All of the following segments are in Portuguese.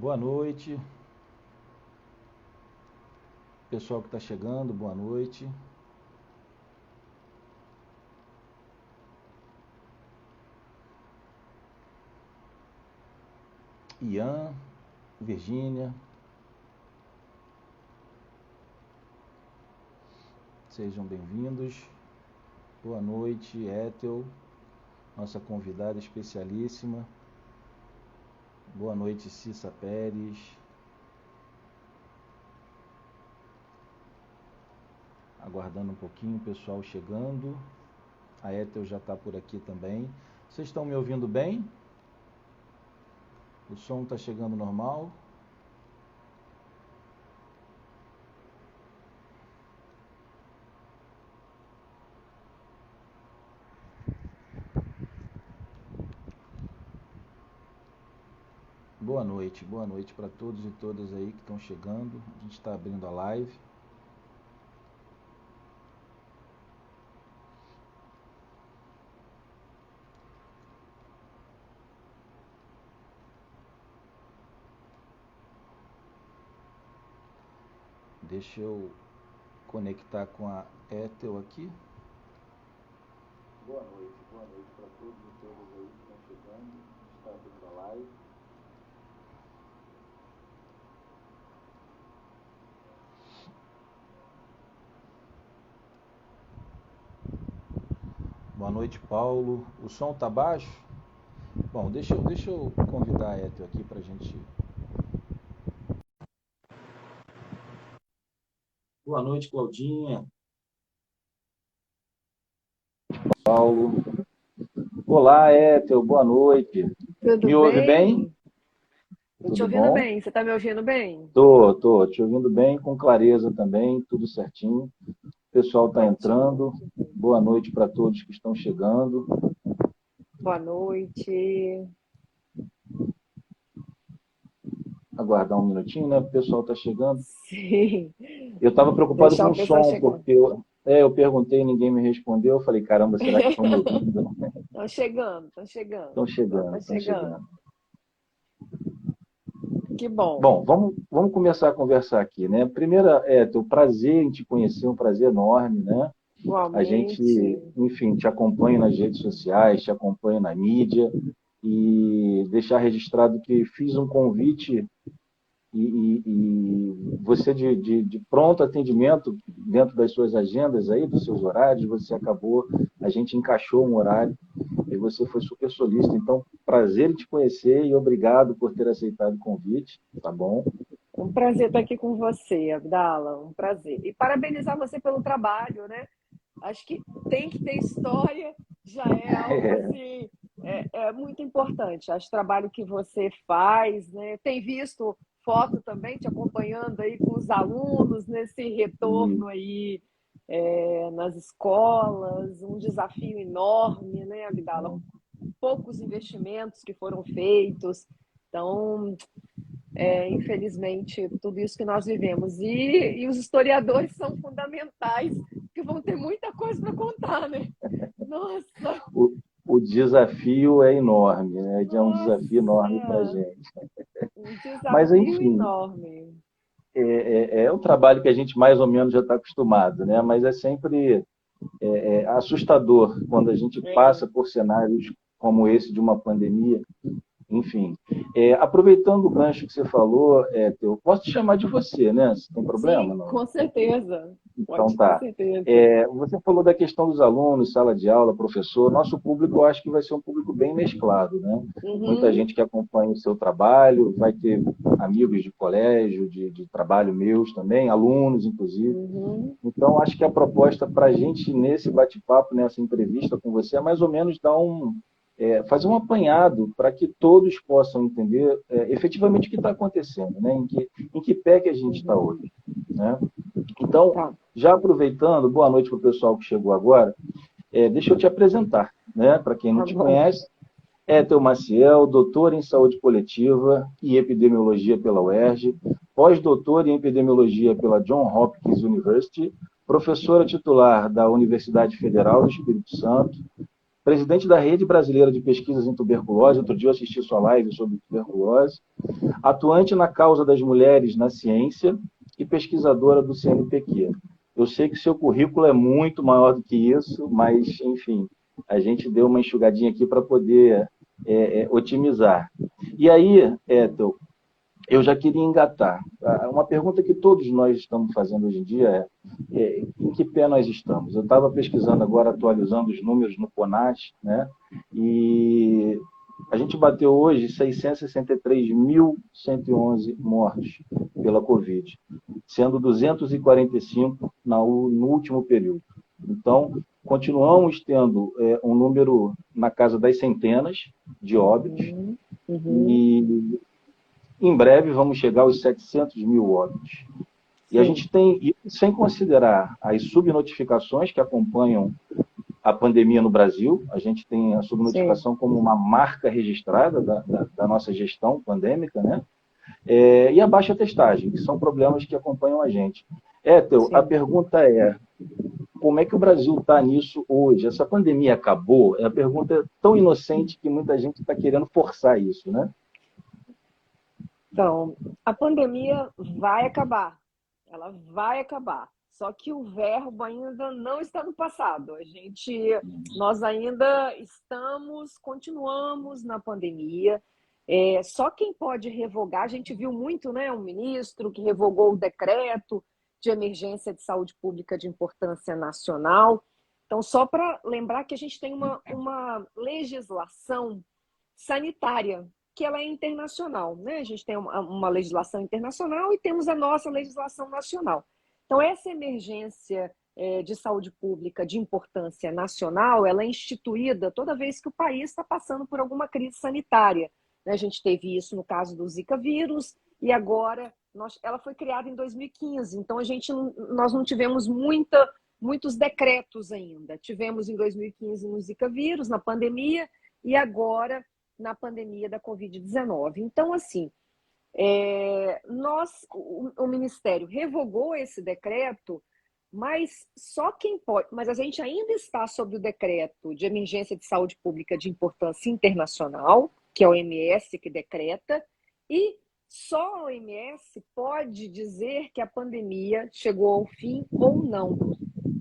Boa noite, pessoal que está chegando, boa noite. Ian, Virgínia, sejam bem-vindos. Boa noite, Ethel, nossa convidada especialíssima. Boa noite, Cissa Pérez. Aguardando um pouquinho o pessoal chegando. A Ethel já está por aqui também. Vocês estão me ouvindo bem? O som está chegando normal? Boa noite para todos e todas aí que estão chegando. A gente está abrindo a live. Deixa eu conectar com a Ethel aqui. Boa noite para todos e todas aí que estão chegando. A gente está abrindo a live. Boa noite, Paulo. O som tá baixo? Bom, deixa eu convidar a Ethel aqui para a gente. Boa noite, Claudinha. Paulo. Olá, Ethel, boa noite. Tudo Me ouve bem? bem? Tô te Tudo ouvindo bom? bem. Você tá me ouvindo bem? Tô te ouvindo bem, com clareza também, tudo certinho. O pessoal está Ótimo. entrando. Boa noite para todos que estão chegando. Boa noite. Aguardar um minutinho, né? O pessoal está chegando. Sim. Eu estava preocupado Deixar com o o pessoal som, chegando. porque eu perguntei e ninguém me respondeu. Eu falei, caramba, será que estão me ouvindo? Estão chegando, estão chegando. Estão O pessoal chegando, tá estão chegando. chegando. Que bom. Bom, vamos começar a conversar aqui, né? Primeiro, o prazer em te conhecer, um prazer enorme, né? A gente, Igualmente. enfim, te acompanha nas redes sociais, te acompanha na mídia, e deixar registrado que fiz um convite e você de pronto atendimento dentro das suas agendas aí, dos seus horários, você acabou, a gente encaixou um horário e você foi super solícito. Então, prazer em te conhecer e obrigado por ter aceitado o convite, tá bom? Um prazer estar aqui com você, Abdala. Um prazer. E parabenizar você pelo trabalho, né? Acho que tem que ter história, já é algo assim, é muito importante. Acho o trabalho que você faz, né? Tem visto foto também, te acompanhando aí com os alunos nesse E, retorno aí nas escolas, um desafio enorme, né, Abdala? Poucos investimentos que foram feitos. Então, infelizmente, tudo isso que nós vivemos. E os historiadores são fundamentais, porque vão ter muita coisa para contar, né? Nossa, o, o desafio é enorme, né? É um desafio enorme para a nossa, gente. um Mas, desafio enfim, enorme. é um trabalho que a gente mais ou menos já está acostumado, né? Mas é sempre assustador quando a gente É. passa por cenários como esse de uma pandemia. Enfim, aproveitando o gancho que você falou, eu posso te chamar de você, né? Você tem problema? Sim, Não? com certeza. Então Pode ter tá. certeza. Você falou da questão dos alunos, sala de aula, professor. Nosso público, eu acho que vai ser um público bem mesclado, né? Muita Uhum, gente que acompanha o seu trabalho, vai ter amigos de colégio, de trabalho meus também, alunos, inclusive. uhum. Então, acho que a proposta para a gente, nesse bate-papo, nessa entrevista com você, é mais ou menos fazer um apanhado para que todos possam entender efetivamente o que está acontecendo, né? Em que pé que a gente está Uhum. hoje, né? Então, Tá, já aproveitando, boa noite para o pessoal que chegou agora, deixa eu te apresentar, né? Para quem não tá te bom. conhece, Ethel Maciel, doutor em saúde coletiva e epidemiologia pela UERJ, pós-doutor em epidemiologia pela Johns Hopkins University, professora titular da Universidade Federal do Espírito Santo, presidente da Rede Brasileira de Pesquisas em Tuberculose. Outro dia eu assisti sua live sobre tuberculose. Atuante na causa das mulheres na ciência e pesquisadora do CNPq. Eu sei que seu currículo é muito maior do que isso, mas, enfim, a gente deu uma enxugadinha aqui para poder otimizar. E aí, Ethel, eu já queria engatar. Uma pergunta que todos nós estamos fazendo hoje em dia em que pé nós estamos? Eu estava pesquisando agora, atualizando os números no CONAS, né? E a gente bateu hoje 663.111 mortos pela Covid, sendo 245 no último período. Então, continuamos tendo um número na casa das centenas de óbitos, e em breve vamos chegar aos 700 mil óbitos. E a gente tem, sem considerar as subnotificações que acompanham a pandemia no Brasil, a gente tem a subnotificação como uma marca registrada da nossa gestão pandêmica, né? E a baixa testagem, que são problemas que acompanham a gente. Ethel, a pergunta é, como é que o Brasil está nisso hoje? Essa pandemia acabou? A pergunta é tão inocente que muita gente está querendo forçar isso, né? Então, a pandemia vai acabar. Ela vai acabar. Só que o verbo ainda não está no passado. Nós ainda continuamos na pandemia. Só quem pode revogar, a gente viu muito, né? Um ministro que revogou o decreto de emergência de saúde pública de importância nacional. Então, só para lembrar que a gente tem uma legislação sanitária, que ela é internacional, né? A gente tem uma legislação internacional e temos a nossa legislação nacional. Então, essa emergência de saúde pública de importância nacional, ela é instituída toda vez que o país está passando por alguma crise sanitária. A gente teve isso no caso do Zika vírus e agora ela foi criada em 2015, então nós não tivemos muitos decretos ainda. Tivemos em 2015 no Zika vírus, na pandemia, e agora na pandemia da Covid-19. Então, assim, o Ministério revogou esse decreto, mas só quem pode. Mas a gente ainda está sob o decreto de emergência de saúde pública de importância internacional, que é a OMS que decreta, e só a OMS pode dizer que a pandemia chegou ao fim ou não.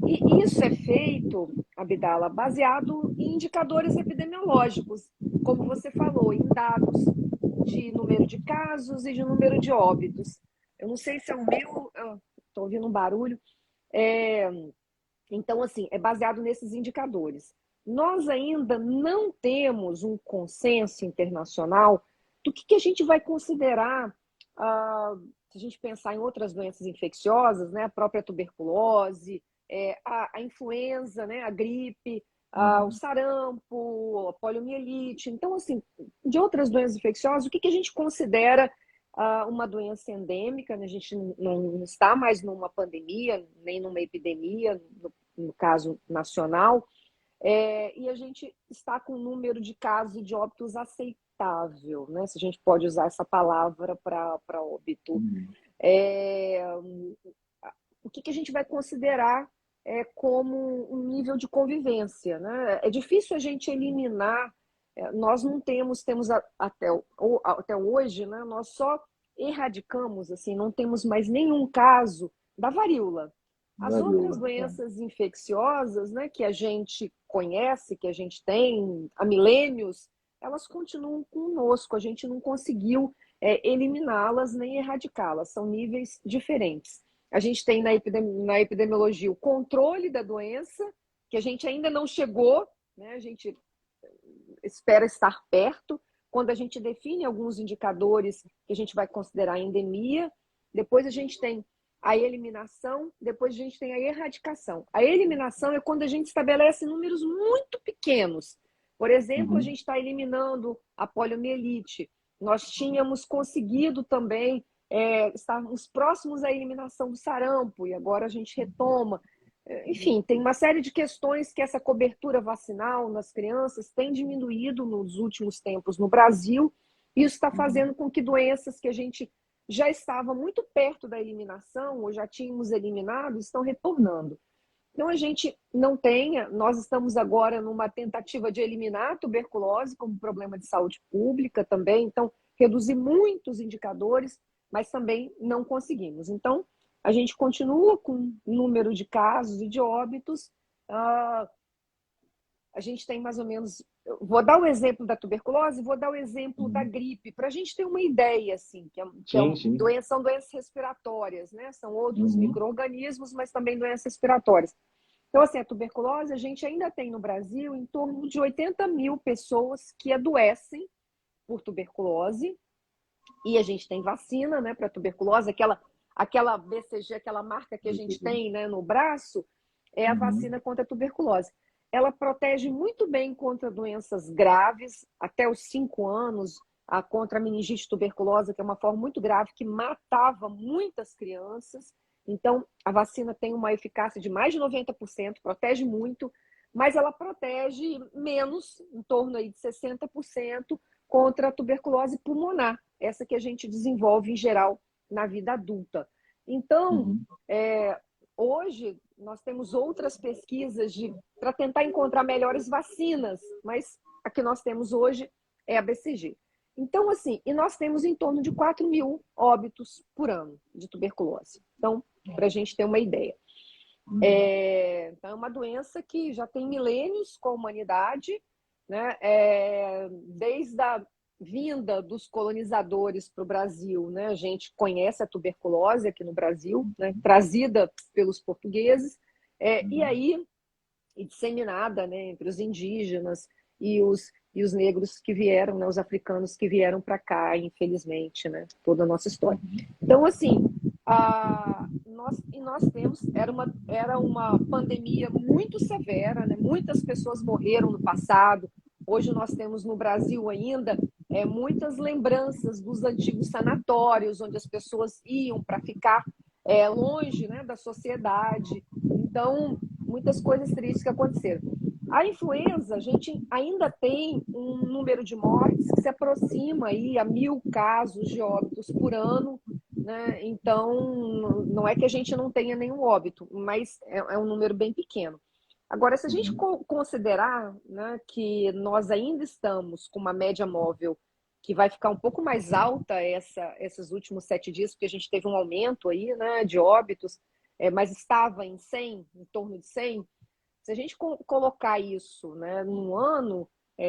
E isso é feito, Abdala, baseado em indicadores epidemiológicos, como você falou, em dados de número de casos e de número de óbitos. Eu não sei se é o meu, estou ouvindo um barulho. Então, assim, é baseado nesses indicadores. Nós ainda não temos um consenso internacional do que a gente vai considerar, se a gente pensar em outras doenças infecciosas, né, a própria tuberculose, a influenza, né, a gripe, o sarampo, a poliomielite. Então, assim, de outras doenças infecciosas, o que a gente considera uma doença endêmica, né? A gente não está mais numa pandemia, nem numa epidemia, no caso nacional, e a gente está com um número de casos e de óbitos aceitável, né? Se a gente pode usar essa palavra para óbito. O que a gente vai considerar como um nível de convivência, né? É difícil a gente eliminar, nós não temos até hoje, né? Nós só erradicamos, assim, não temos mais nenhum caso da varíola. As outras doenças infecciosas, né, que a gente conhece, que a gente tem há milênios, elas continuam conosco, a gente não conseguiu eliminá-las nem erradicá-las, são níveis diferentes. A gente tem na epidemiologia o controle da doença, que a gente ainda não chegou, né? A gente espera estar perto. Quando a gente define alguns indicadores que a gente vai considerar endemia, depois a gente tem a eliminação, depois a gente tem a erradicação. A eliminação é quando a gente estabelece números muito pequenos. Por exemplo, a gente está eliminando a poliomielite. Nós tínhamos conseguido também estávamos próximos à eliminação do sarampo e agora a gente retoma. Enfim, tem uma série de questões que essa cobertura vacinal nas crianças tem diminuído nos últimos tempos no Brasil. Isso está fazendo com que doenças que a gente já estava muito perto da eliminação ou já tínhamos eliminado estão retornando. Então, a gente não tem, nós estamos agora numa tentativa de eliminar a tuberculose como problema de saúde pública também, então, reduzir muitos indicadores, mas também não conseguimos. Então, a gente continua com número de casos e de óbitos. A gente tem mais ou menos... Vou dar o exemplo da tuberculose, vou dar o exemplo da gripe, para a gente ter uma ideia, assim, Sim, sim. são doenças respiratórias, né? São outros Uhum. micro-organismos, mas também doenças respiratórias. Então, assim, a tuberculose, a gente ainda tem no Brasil em torno de 80 mil pessoas que adoecem por tuberculose, e a gente tem vacina, né, para tuberculose, aquela BCG, aquela marca que a gente tem, né, no braço, é a vacina contra a tuberculose. Ela protege muito bem contra doenças graves, até os 5 anos, contra a meningite tuberculosa, que é uma forma muito grave, que matava muitas crianças. Então, a vacina tem uma eficácia de mais de 90%, protege muito, mas ela protege menos, em torno aí de 60%, contra a tuberculose pulmonar, essa que a gente desenvolve em geral na vida adulta. Então, hoje nós temos outras pesquisas para tentar encontrar melhores vacinas, mas a que nós temos hoje é a BCG. Então, assim, e nós temos em torno de 4 mil óbitos por ano de tuberculose. Então, para a gente ter uma ideia. Então, é uma doença que já tem milênios com a humanidade, né? Desde a vinda dos colonizadores para o Brasil, né? A gente conhece a tuberculose aqui no Brasil, né? Trazida pelos portugueses, e disseminada, né, entre os indígenas e os negros que vieram, né, os africanos que vieram para cá, infelizmente, né, toda a nossa história. Então, assim, nós temos, era uma pandemia muito severa, né, muitas pessoas morreram no passado. Hoje nós temos no Brasil ainda muitas lembranças dos antigos sanatórios, onde as pessoas iam para ficar longe, né, da sociedade. Então, muitas coisas tristes que aconteceram. A influenza, a gente ainda tem um número de mortes que se aproxima aí a 1.000 casos de óbitos por ano, né? Então, não é que a gente não tenha nenhum óbito, mas é um número bem pequeno. Agora, se a gente considerar, né, que nós ainda estamos com uma média móvel que vai ficar um pouco mais alta esses últimos 7 dias, porque a gente teve um aumento aí, né, de óbitos, mas estava em 100, em torno de 100, se a gente colocar isso, né, num ano,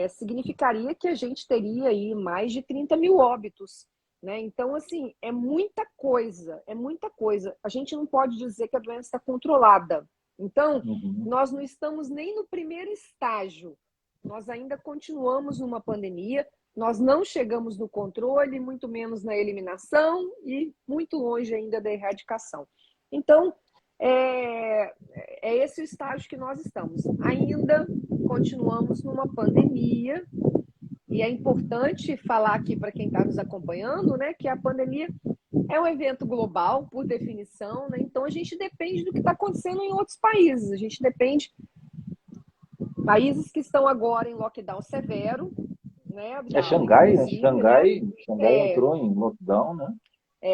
significaria que a gente teria aí mais de 30 mil óbitos, né? Então, assim, é muita coisa, é muita coisa. A gente não pode dizer que a doença está controlada. Então, nós não estamos nem no primeiro estágio, nós ainda continuamos numa pandemia, nós não chegamos no controle, muito menos na eliminação e muito longe ainda da erradicação. Então, é esse o estágio que nós estamos. Ainda continuamos numa pandemia, e é importante falar aqui para quem está nos acompanhando, né, que a pandemia é um evento global, por definição, né? Então a gente depende do que está acontecendo em outros países. A gente depende de países que estão agora em lockdown severo, né? Xangai, né? Né? Xangai entrou em lockdown, né?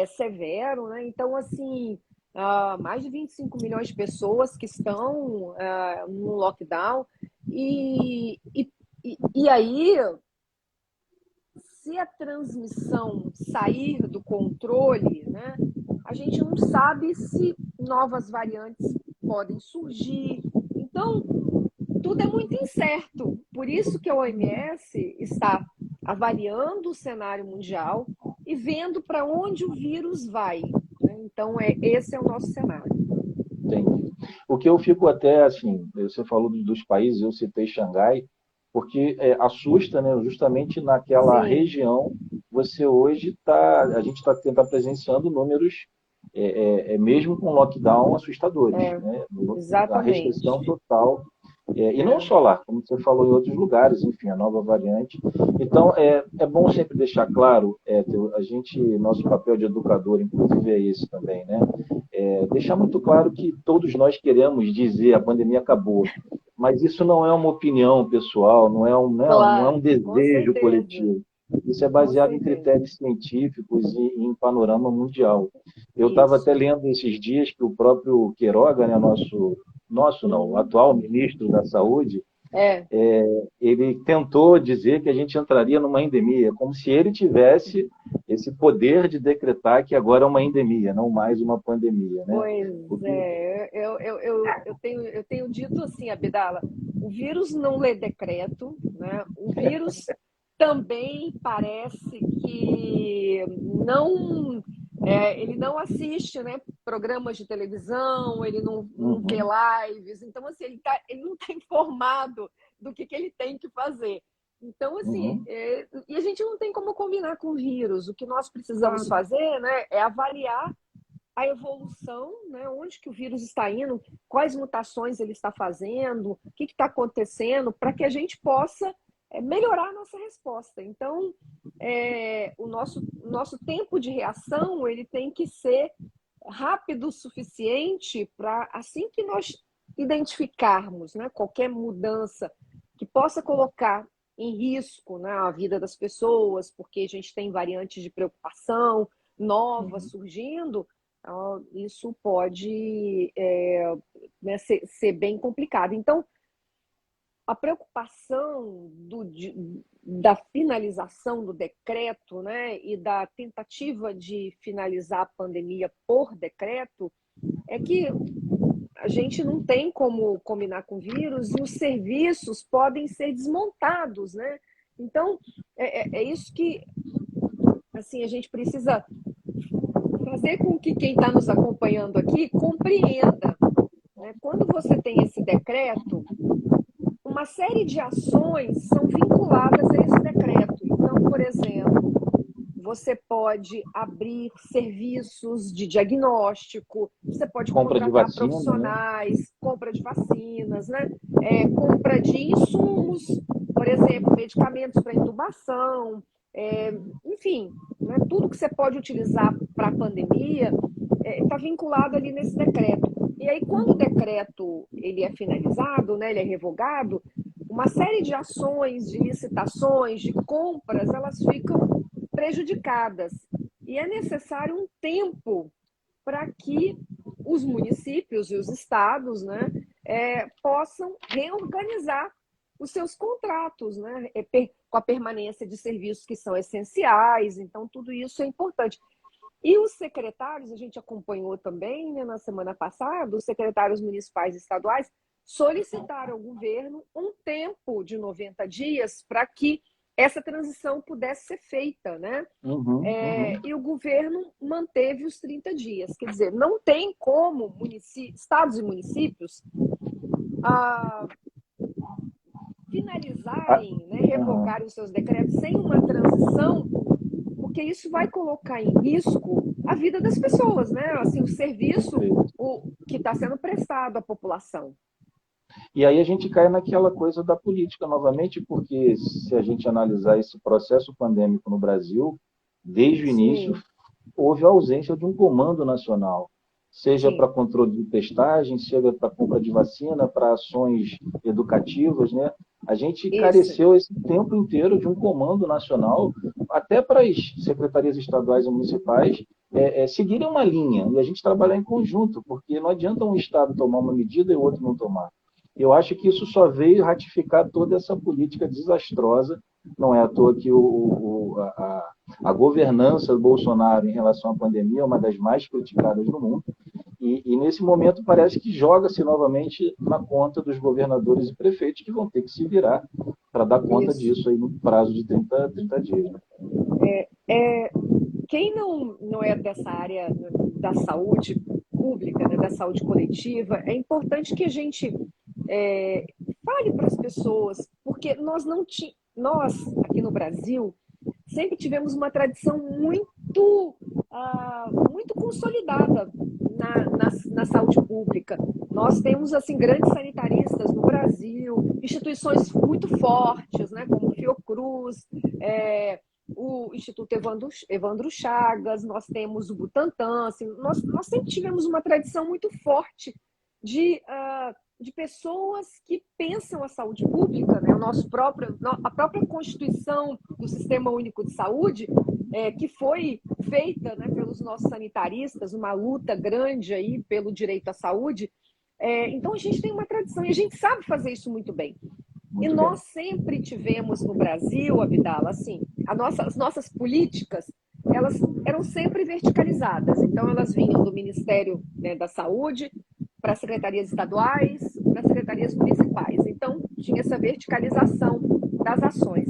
Severo, né? Então, assim, mais de 25 milhões de pessoas que estão no lockdown. E aí, se a transmissão sair do controle, né, a gente não sabe se novas variantes podem surgir. Então, tudo é muito incerto. Por isso que a OMS está avaliando o cenário mundial e vendo para onde o vírus vai. Né? Então, esse é o nosso cenário. Entendi. O que eu fico até, assim, você falou dos países, eu citei Xangai, porque assusta, né? Justamente naquela região, você hoje a gente está presenciando números, mesmo com lockdown, assustadores, né? A Exatamente. restrição total. E não só lá, como você falou em outros lugares, enfim, a nova variante. Então, é bom sempre deixar claro, nosso papel de educador, inclusive, é esse também, né? Deixar muito claro que todos nós queremos dizer a pandemia acabou, mas isso não é uma opinião pessoal, não é um desejo coletivo. Isso é baseado em critérios científicos e em panorama mundial. Eu estava até lendo esses dias que o próprio Queiroga, né, nosso nosso não, o atual ministro da Saúde, É. ele tentou dizer que a gente entraria numa endemia, como se ele tivesse esse poder de decretar que agora é uma endemia, não mais uma pandemia, né? Pois Porque, é, eu tenho dito assim, Abdala, o vírus não lê decreto, né? O vírus também parece que não, ele não assiste, né, programas de televisão, ele não vê uhum, lives, então assim, ele não está informado do que ele tem que fazer. Então, assim, uhum, e a gente não tem como combinar com o vírus. O que nós precisamos claro, fazer, né, é avaliar a evolução, né? Onde que o vírus está indo, quais mutações ele está fazendo, o que está acontecendo, para que a gente possa melhorar a nossa resposta. Então, o nosso tempo de reação ele tem que ser rápido o suficiente para, assim que nós identificarmos, né, qualquer mudança que possa colocar em risco, né, a vida das pessoas, porque a gente tem variantes de preocupação novas uhum, surgindo, isso pode né, ser bem complicado. Então, a preocupação da finalização do decreto, né, e da tentativa de finalizar a pandemia por decreto é que a gente não tem como combinar com o vírus e os serviços podem ser desmontados, né? Então, é isso que assim, a gente precisa fazer com que quem está nos acompanhando aqui compreenda, né? Quando você tem esse decreto, uma série de ações são vinculadas a esse decreto. Então, por exemplo, você pode abrir serviços de diagnóstico, você pode compra de contratar vacina, né? profissionais, compra de vacinas, né? Compra de insumos, por exemplo, medicamentos para intubação, enfim, né? Tudo que você pode utilizar para a pandemia está vinculado ali nesse decreto. E aí, quando o Uhum. decreto ele é finalizado, né, ele é revogado, uma série de ações, de licitações, de compras, elas ficam prejudicadas. E é necessário um tempo para que os municípios e os estados, né, possam reorganizar os seus contratos, né, com a permanência de serviços que são essenciais. Então, tudo isso é importante. E os secretários, a gente acompanhou também, né, na semana passada, os secretários municipais e estaduais solicitaram ao governo um tempo de 90 dias para que essa transição pudesse ser feita, né? Uhum, uhum. E o governo manteve os 30 dias. Quer dizer, não tem como estados e municípios ah, Ah, finalizarem, né, aham, revogarem os seus decretos sem uma transição, porque isso vai colocar em risco a vida das pessoas, né? Assim, o serviço perfeito. que está sendo prestado à população. E aí a gente cai naquela coisa da política novamente, porque se a gente analisar esse processo pandêmico no Brasil, desde o início Sim, houve a ausência de um comando nacional, seja para sim, controle de testagem, seja para compra de vacina, para ações educativas, né? A gente isso, careceu esse tempo inteiro de um comando nacional, até para as secretarias estaduais e municipais seguirem uma linha e a gente trabalhar em conjunto, porque não adianta um estado tomar uma medida e o outro não tomar. Eu acho que isso só veio ratificar toda essa política desastrosa. Não é à toa que a governança do Bolsonaro em relação à pandemia é uma das mais criticadas no mundo. E nesse momento parece que joga-se novamente na conta dos governadores e prefeitos que vão ter que se virar para dar conta isso. disso aí no prazo de 30 dias. Né? Quem não é dessa área da saúde pública, né, da saúde coletiva, é importante que a gente é, fale para as pessoas, porque nós aqui no Brasil sempre tivemos uma tradição muito consolidada na saúde pública. Nós temos assim grandes sanitaristas no Brasil, instituições muito fortes, né, como o Fiocruz, o Instituto Evandro Chagas, nós temos o Butantan, assim, nós sempre tivemos uma tradição muito forte de pessoas que pensam a saúde pública, né? A própria Constituição do Sistema Único de Saúde, que foi feita, né, pelos nossos sanitaristas, uma luta grande aí pelo direito à saúde, Então a gente tem uma tradição e a gente sabe fazer isso muito bem. E Muito nós bem. sempre tivemos no Brasil, Abdala, assim, as nossas políticas, elas eram sempre verticalizadas. Então, elas vinham do Ministério, né, da Saúde para as secretarias estaduais, para as secretarias municipais. Então, tinha essa verticalização das ações.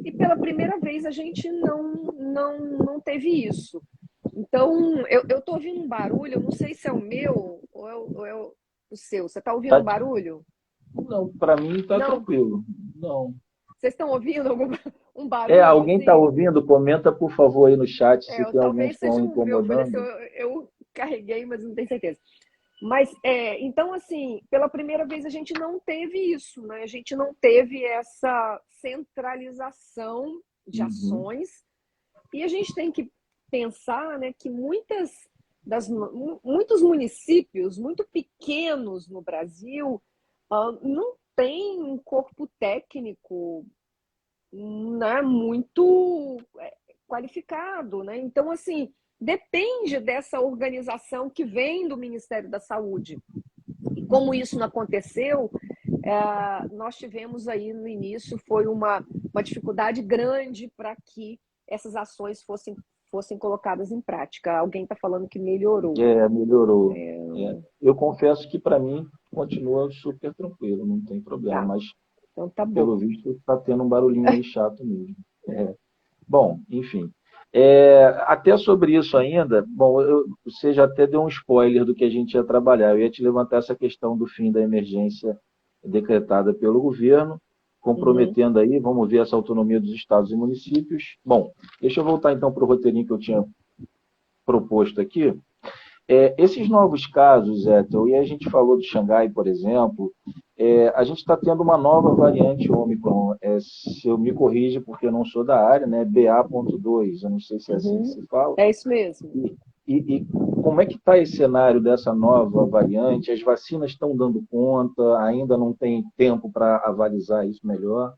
E pela primeira vez a gente não teve isso. Então, eu estou ouvindo um barulho, eu não sei se é o meu ou é o seu. Você está ouvindo Tá, um barulho? não, para mim está Não? tranquilo. Não. Vocês estão ouvindo um barulho Alguém está assim? ouvindo? Comenta, por favor, aí no chat se tem algum Talvez som seja o meu, foi assim, incomodando. eu carreguei, mas não tenho certeza. Mas, então, assim, pela primeira vez a gente não teve isso, né? A gente não teve essa centralização de Uhum. ações e a gente tem que pensar, né, que muitos municípios muito pequenos no Brasil não tem um corpo técnico, né, muito qualificado, né? Então, assim, depende dessa organização que vem do Ministério da Saúde. E como isso não aconteceu, nós tivemos aí no início, foi uma dificuldade grande para que essas ações fossem colocadas em prática. Alguém está falando que melhorou. Melhorou. Eu confesso que para mim continua super tranquilo, não tem problema, Tá, mas então tá pelo bom. visto está tendo um barulhinho aí chato mesmo. Bom, enfim. Até sobre isso ainda, bom, você já até deu um spoiler do que a gente ia trabalhar. Eu ia te levantar essa questão do fim da emergência decretada pelo governo, Uhum. comprometendo aí, vamos ver essa autonomia dos estados e municípios. Bom, deixa eu voltar então para o roteirinho que eu tinha proposto aqui. Esses novos casos, Ethel, e a gente falou de Xangai, por exemplo, a gente está tendo uma nova variante Ômicron. Se eu me corrija, porque eu não sou da área, né? BA.2, eu não sei se é assim que Uhum. se fala. É isso mesmo. E como é que está esse cenário dessa nova variante? As vacinas estão dando conta? Ainda não tem tempo para avalizar isso melhor?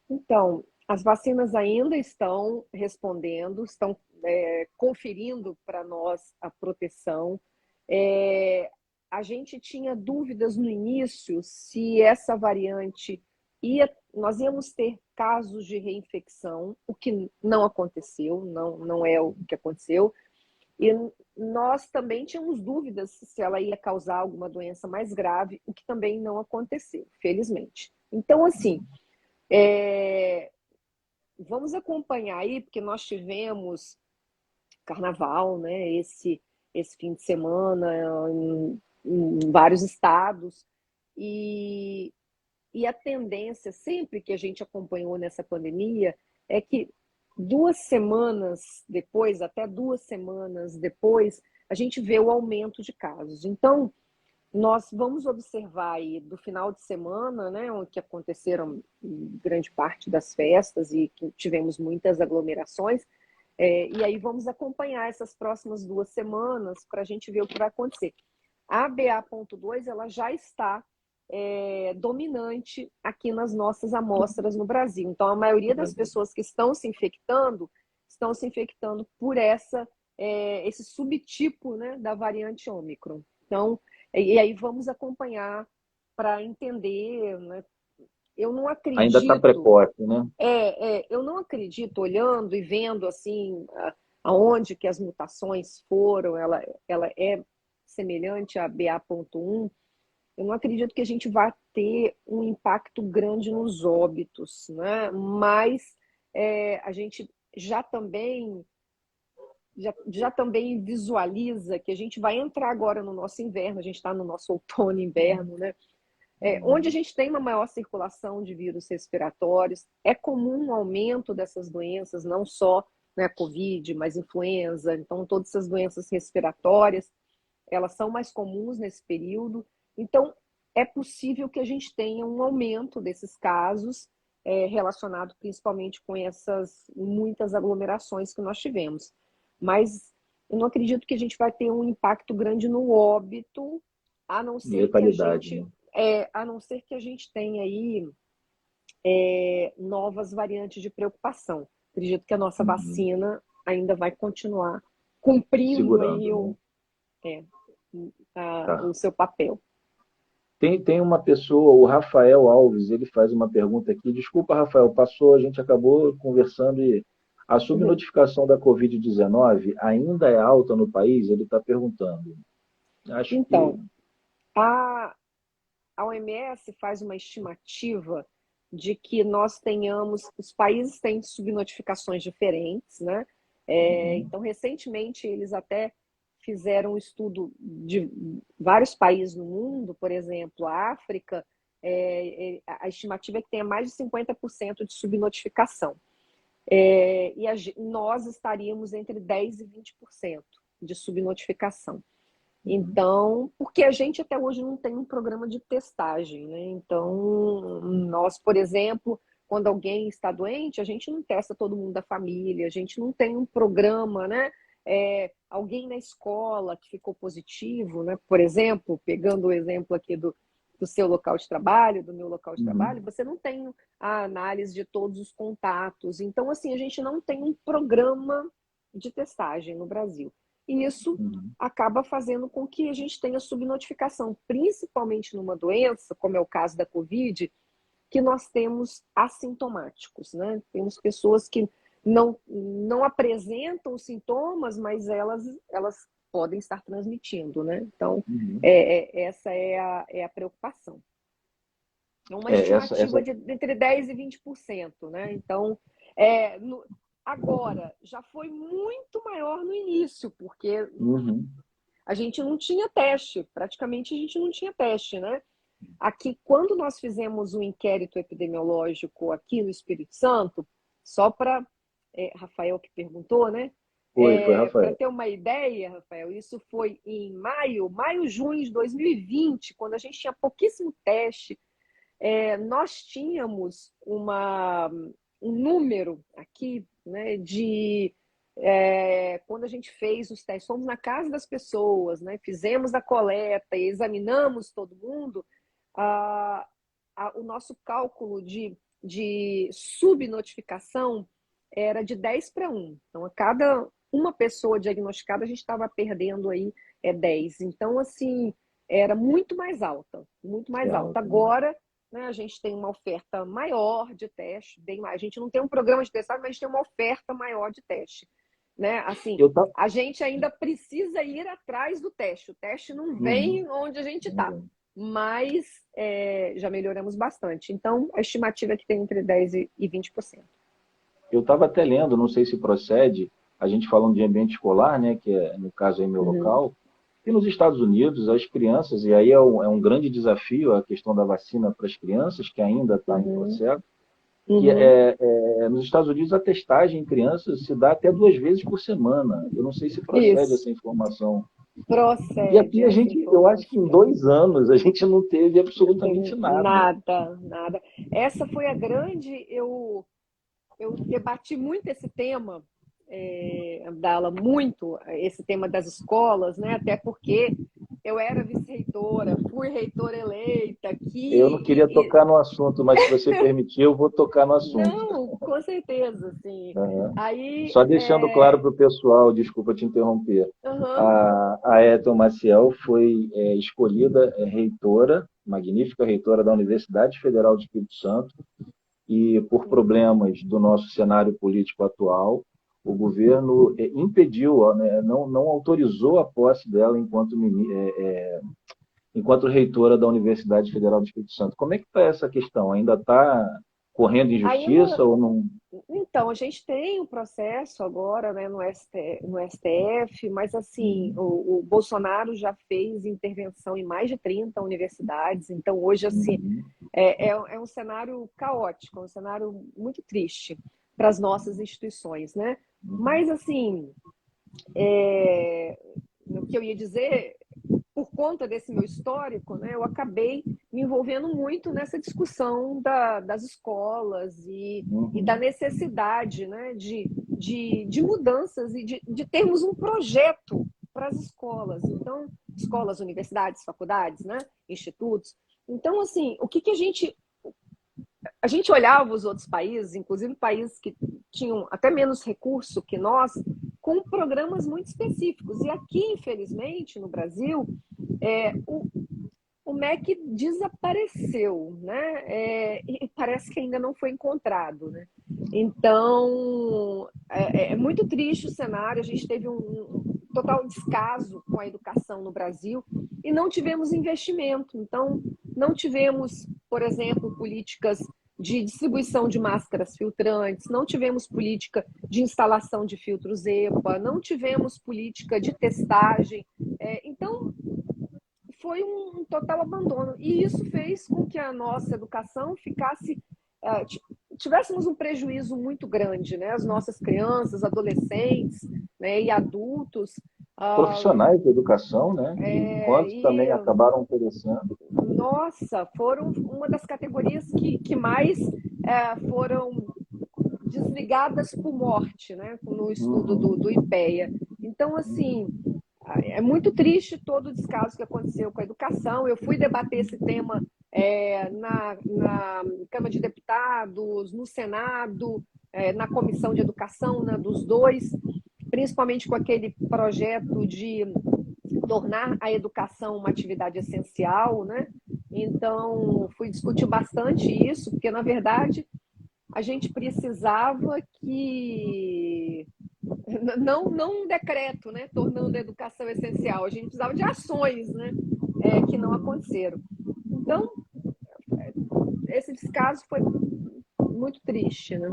Então, as vacinas ainda estão respondendo, estão conferindo para nós a proteção. É, a gente tinha dúvidas no início se essa variante nós íamos ter casos de reinfecção, o que não aconteceu, não é o que aconteceu. E nós também tínhamos dúvidas se ela ia causar alguma doença mais grave, o que também não aconteceu, felizmente. Então, assim, é, vamos acompanhar aí, porque nós tivemos carnaval, né? Esse fim de semana em vários estados. E, e a tendência, sempre que a gente acompanhou nessa pandemia, é que 2 semanas depois, até 2 semanas depois, a gente vê o aumento de casos. Então, nós vamos observar aí do final de semana, né, onde que aconteceram grande parte das festas e que tivemos muitas aglomerações, e aí vamos acompanhar essas próximas 2 semanas para a gente ver o que vai acontecer. A BA.2 ela já está dominante aqui nas nossas amostras no Brasil. Então, a maioria das pessoas que estão se infectando por esse subtipo, né, da variante Ômicron. Então, e aí vamos acompanhar para entender, né? Eu não Ainda está acredito, precoce, né? eu não acredito olhando e vendo assim aonde que as mutações foram, ela é semelhante à BA.1. Eu não acredito que a gente vá ter um impacto grande nos óbitos, né? Mas a gente já também visualiza que a gente vai entrar agora no nosso inverno, a gente está no nosso outono e inverno, né? Onde a gente tem uma maior circulação de vírus respiratórios, é comum um aumento dessas doenças, não só, né, Covid, mas influenza, então todas essas doenças respiratórias, elas são mais comuns nesse período, então é possível que a gente tenha um aumento desses casos relacionado principalmente com essas muitas aglomerações que nós tivemos. Mas eu não acredito que a gente vai ter um impacto grande no óbito, a não ser que Letalidade, né? a não ser que a gente tenha aí novas variantes de preocupação. Acredito que a nossa Uhum. vacina ainda vai continuar cumprindo aí Segurando, né? é, Tá. o seu papel. Tem uma pessoa, o Rafael Alves, ele faz uma pergunta aqui. Desculpa, Rafael, passou, a gente acabou conversando e a Uhum. subnotificação da Covid-19 ainda é alta no país? Ele está perguntando. Acho que. Então, a, a OMS faz uma estimativa de que nós tenhamos, os países têm subnotificações diferentes, né? Uhum, Então, recentemente, eles até fizeram um estudo de vários países no mundo, por exemplo, a África, a estimativa é que tenha mais de 50% de subnotificação. Nós estaríamos entre 10% e 20% de subnotificação. uhum, Então, porque a gente até hoje não tem um programa de testagem, né? Então, nós, por exemplo, quando alguém está doente, a gente não testa todo mundo da família, a gente não tem um programa, né? Alguém na escola que ficou positivo, né? Por exemplo, pegando o exemplo aqui do seu local de trabalho, do meu local de uhum, trabalho, você não tem a análise de todos os contatos. Então, assim, a gente não tem um programa de testagem no Brasil. E isso uhum, acaba fazendo com que a gente tenha subnotificação, principalmente numa doença, como é o caso da Covid, que nós temos assintomáticos, né? Temos pessoas que não apresentam sintomas, mas elas podem estar transmitindo, né? Então, uhum. essa é a preocupação. É uma Essa. estimativa de entre 10% e 20%, né? Então, é, no, agora, já foi muito maior no início, porque Uhum, a gente não tinha teste, praticamente a gente não tinha teste, né? Aqui, quando nós fizemos um inquérito epidemiológico aqui no Espírito Santo, só para Rafael que perguntou, né? foi Para Rafael. ter uma ideia, Rafael, isso foi em maio, junho de 2020, quando a gente tinha pouquíssimo teste. Nós tínhamos um número aqui, né, quando a gente fez os testes, fomos na casa das pessoas, né, fizemos a coleta e examinamos todo mundo, a, o nosso cálculo de subnotificação era de 10 para 1. Então, a cada uma pessoa diagnosticada, a gente estava perdendo aí 10. Então, assim, era muito mais alta, muito É mais alta. alta, né? Agora, né, a gente tem uma oferta maior de teste, bem mais. A gente não tem um programa de testagem, mas a gente tem uma oferta maior de teste. Né? Assim, Eu tá. a gente ainda precisa ir atrás do teste. O teste não Uhum, vem onde a gente está, uhum. mas já melhoramos bastante. Então, a estimativa é que tem entre 10% e 20%. Eu estava até lendo, não sei se procede, a gente falando de ambiente escolar, né, que é, no caso aí meu Uhum, local, e nos Estados Unidos, as crianças, e aí é um grande desafio a questão da vacina para as crianças, que ainda está em uhum, processo, que uhum. nos Estados Unidos a testagem em crianças se dá até 2 vezes por semana. Eu não sei se procede Isso, essa informação. E procede aqui a essa gente, eu acho que em informação. 2 anos a gente não teve Não absolutamente tem nada. nada, nada. Essa foi a grande. Eu debati muito esse tema, Abdala, muito esse tema das escolas, né? Até porque eu era vice-reitora, fui reitora eleita Eu não aqui queria tocar no assunto, mas se você permitir, eu vou tocar no assunto. não, com certeza, assim. Aham. Aí, Só deixando claro para o pessoal, desculpa te interromper, uhum, a Eton Maciel foi escolhida reitora, magnífica reitora da Universidade Federal do Espírito Santo, e por problemas do nosso cenário político atual, o governo impediu, né, não autorizou a posse dela enquanto reitora da Universidade Federal do Espírito Santo. Como é que está essa questão? Ainda está correndo injustiça ainda ou não? Então, a gente tem um processo agora, né, no STF, mas assim, Uhum, o Bolsonaro já fez intervenção em mais de 30 universidades, então hoje assim uhum, é um cenário caótico, um cenário muito triste para as nossas instituições, né? uhum, Mas assim, o que eu ia dizer por conta desse meu histórico, né, eu acabei me envolvendo muito nessa discussão das escolas e da uhum, necessidade, né, de mudanças e de termos um projeto para as escolas. Então, escolas, universidades, faculdades, né, institutos. Então, assim, o que, que a gente olhava os outros países, inclusive países que tinham até menos recurso que nós, com programas muito específicos. E aqui, infelizmente, no Brasil, O MEC desapareceu, né? E parece que ainda não foi encontrado, né? Então, é muito triste o cenário. A gente teve um total descaso com a educação no Brasil e não tivemos investimento. Então, não tivemos, por exemplo, políticas de distribuição de máscaras filtrantes, não tivemos política de instalação de filtros EPA, não tivemos política de testagem. Então, foi um total abandono. E isso fez com que a nossa educação tivéssemos um prejuízo muito grande, né? As nossas crianças, adolescentes, né, e adultos. Profissionais da educação, né? Quantos também acabaram perecendo. Nossa, foram uma das categorias que mais foram desligadas por morte, né? No estudo do IPEA. Então, assim, é muito triste todo o descaso que aconteceu com a educação. Eu fui debater esse tema na Câmara de Deputados, no Senado, na Comissão de Educação, né, dos dois, principalmente com aquele projeto de tornar a educação uma atividade essencial, né? Então, fui discutir bastante isso, porque, na verdade, a gente precisava que não um decreto, né, tornando a educação essencial. A gente precisava de ações, né, que não aconteceram. Então, esse descaso foi muito triste, né?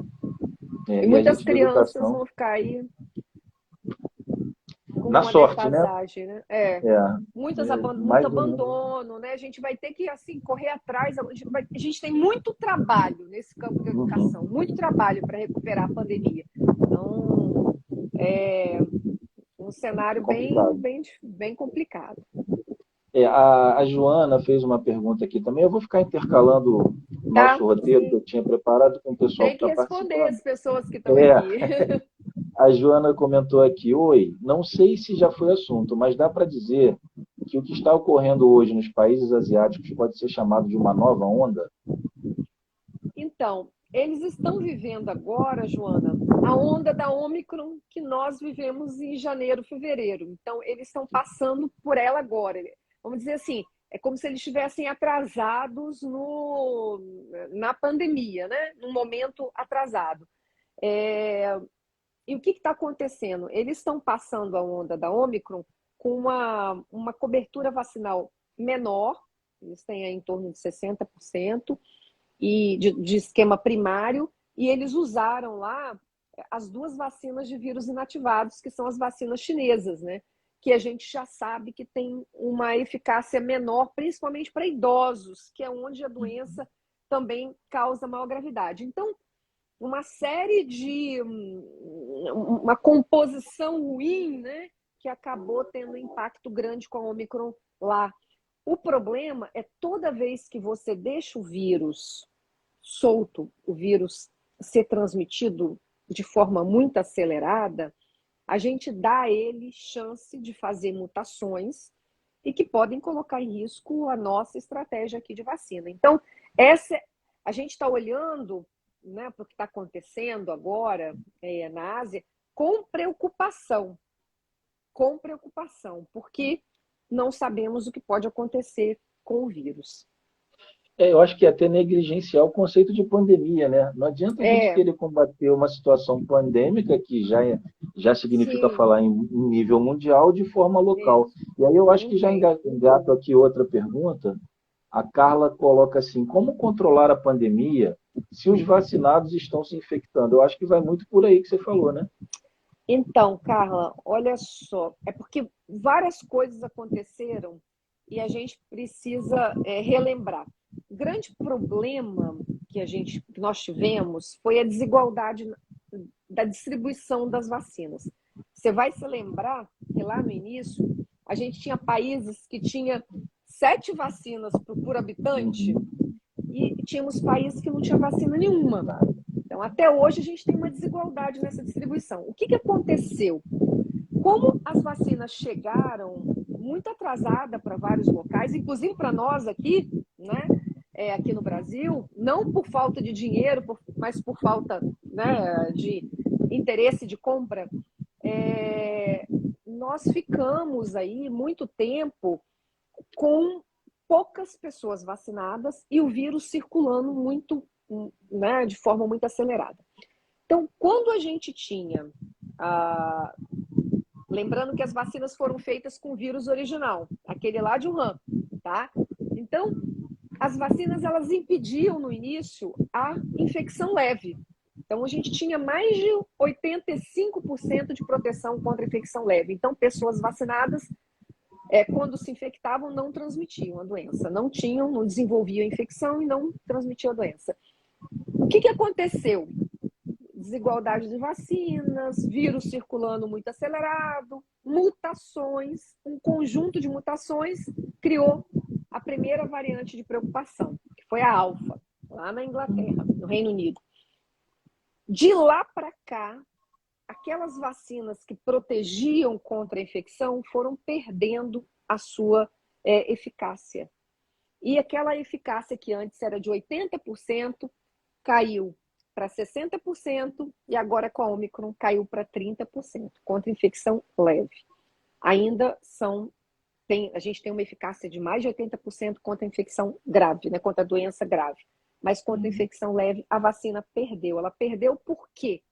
E muitas crianças vão ficar aí com na uma sorte, defasagem, né? Muito abandono, né? A gente vai ter que assim correr atrás. A gente tem muito trabalho nesse campo da educação, muito trabalho para recuperar a pandemia. Então, um cenário bem complicado. A Joana fez uma pergunta aqui também. Eu vou ficar intercalando o nosso roteiro que eu tinha preparado com o pessoal que está participando. Tem que responder as pessoas que estão aqui. A Joana comentou aqui: oi, não sei se já foi assunto, mas dá para dizer que o que está ocorrendo hoje nos países asiáticos pode ser chamado de uma nova onda? Então, eles estão vivendo agora, Joana, a onda da Ômicron que nós vivemos em janeiro, fevereiro. Então, eles estão passando por ela agora. Vamos dizer assim, é como se eles estivessem atrasados na pandemia, né? Num momento atrasado. E o que está acontecendo? Eles estão passando a onda da Ômicron com uma cobertura vacinal menor, eles têm aí em torno de 60%, e de esquema primário, e eles usaram lá as duas vacinas de vírus inativados, que são as vacinas chinesas, né? Que a gente já sabe que tem uma eficácia menor, principalmente para idosos, que é onde a doença também causa maior gravidade. Então, uma série de uma composição ruim, né, que acabou tendo um impacto grande com a Omicron lá. O problema é toda vez que você deixa o vírus solto, o vírus ser transmitido de forma muito acelerada, a gente dá a ele chance de fazer mutações e que podem colocar em risco a nossa estratégia aqui de vacina. Então, a gente está olhando, né, para o que está acontecendo agora na Ásia com preocupação, porque não sabemos o que pode acontecer com o vírus. Eu acho que é até negligenciar o conceito de pandemia, né? Não adianta a gente querer combater uma situação pandêmica, que já significa falar em nível mundial, de forma local. E aí eu acho que já engato aqui outra pergunta. A Carla coloca assim: como controlar a pandemia se os vacinados estão se infectando? Eu acho que vai muito por aí que você falou, né? Então, Carla, olha só, é porque várias coisas aconteceram e a gente precisa relembrar. O grande problema que nós tivemos foi a desigualdade da distribuição das vacinas. Você vai se lembrar que lá no início a gente tinha países que tinham 7 vacinas por habitante e tínhamos países que não tinham vacina nenhuma. Então, até hoje a gente tem uma desigualdade nessa distribuição. O que aconteceu? Como as vacinas chegaram muito atrasada para vários locais, inclusive para nós aqui, né, aqui no Brasil, não por falta de dinheiro, mas por falta, né, de interesse de compra, nós ficamos aí muito tempo com poucas pessoas vacinadas e o vírus circulando muito, né, de forma muito acelerada. Então, quando a gente tinha... lembrando que as vacinas foram feitas com o vírus original, aquele lá de Wuhan, tá? Então, as vacinas, elas impediam no início a infecção leve. Então, a gente tinha mais de 85% de proteção contra a infecção leve. Então, pessoas vacinadas, quando se infectavam, não transmitiam a doença. Não desenvolviam a infecção e não transmitiam a doença. O que aconteceu? Desigualdade de vacinas, vírus circulando muito acelerado, mutações, um conjunto de mutações criou a primeira variante de preocupação, que foi a alfa, lá na Inglaterra, no Reino Unido. De lá para cá, aquelas vacinas que protegiam contra a infecção foram perdendo a sua eficácia. E aquela eficácia que antes era de 80%, caiu para 60% e agora com a Omicron caiu para 30% contra infecção leve. Ainda a gente tem uma eficácia de mais de 80% contra a infecção grave, né, contra a doença grave. Mas contra a infecção leve, a vacina perdeu. Ela perdeu por quê?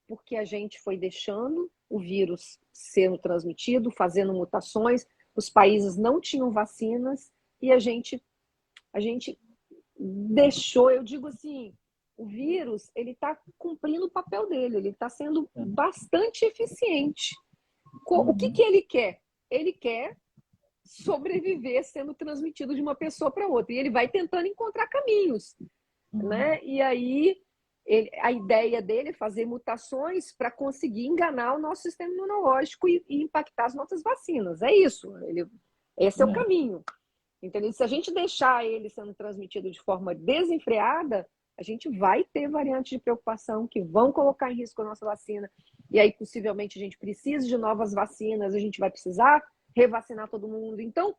Porque a gente foi deixando o vírus sendo transmitido, fazendo mutações, os países não tinham vacinas e a gente deixou, eu digo assim, o vírus, ele está cumprindo o papel dele, ele está sendo bastante eficiente. O que ele quer? Ele quer sobreviver sendo transmitido de uma pessoa para outra. E ele vai tentando encontrar caminhos, né? E aí, a ideia dele é fazer mutações para conseguir enganar o nosso sistema imunológico e impactar as nossas vacinas. É isso. Esse é o caminho. Entendeu? Se a gente deixar ele sendo transmitido de forma desenfreada, a gente vai ter variantes de preocupação que vão colocar em risco a nossa vacina. E aí, possivelmente, a gente precisa de novas vacinas, a gente vai precisar revacinar todo mundo. Então,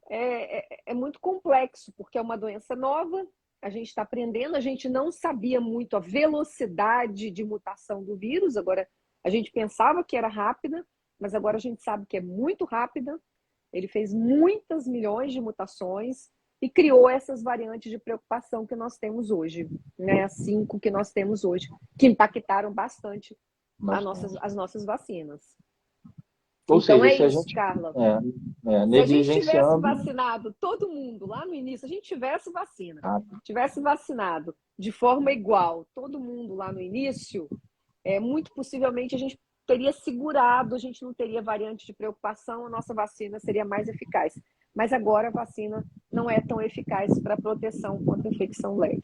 é muito complexo, porque é uma doença nova, a gente está aprendendo, a gente não sabia muito a velocidade de mutação do vírus, agora a gente pensava que era rápida, mas agora a gente sabe que é muito rápida, ele fez muitas milhões de mutações e criou essas variantes de preocupação que nós temos hoje, né? As 5 que nós temos hoje, que impactaram bastante as nossas vacinas. Ou então seja, se a isso, gente Carla. se a gente tivesse vacinado todo mundo lá no início, a gente tivesse vacinado de forma igual todo mundo lá no início, muito possivelmente a gente teria segurado, a gente não teria variante de preocupação, a nossa vacina seria mais eficaz. Mas agora a vacina não é tão eficaz para proteção contra infecção leve.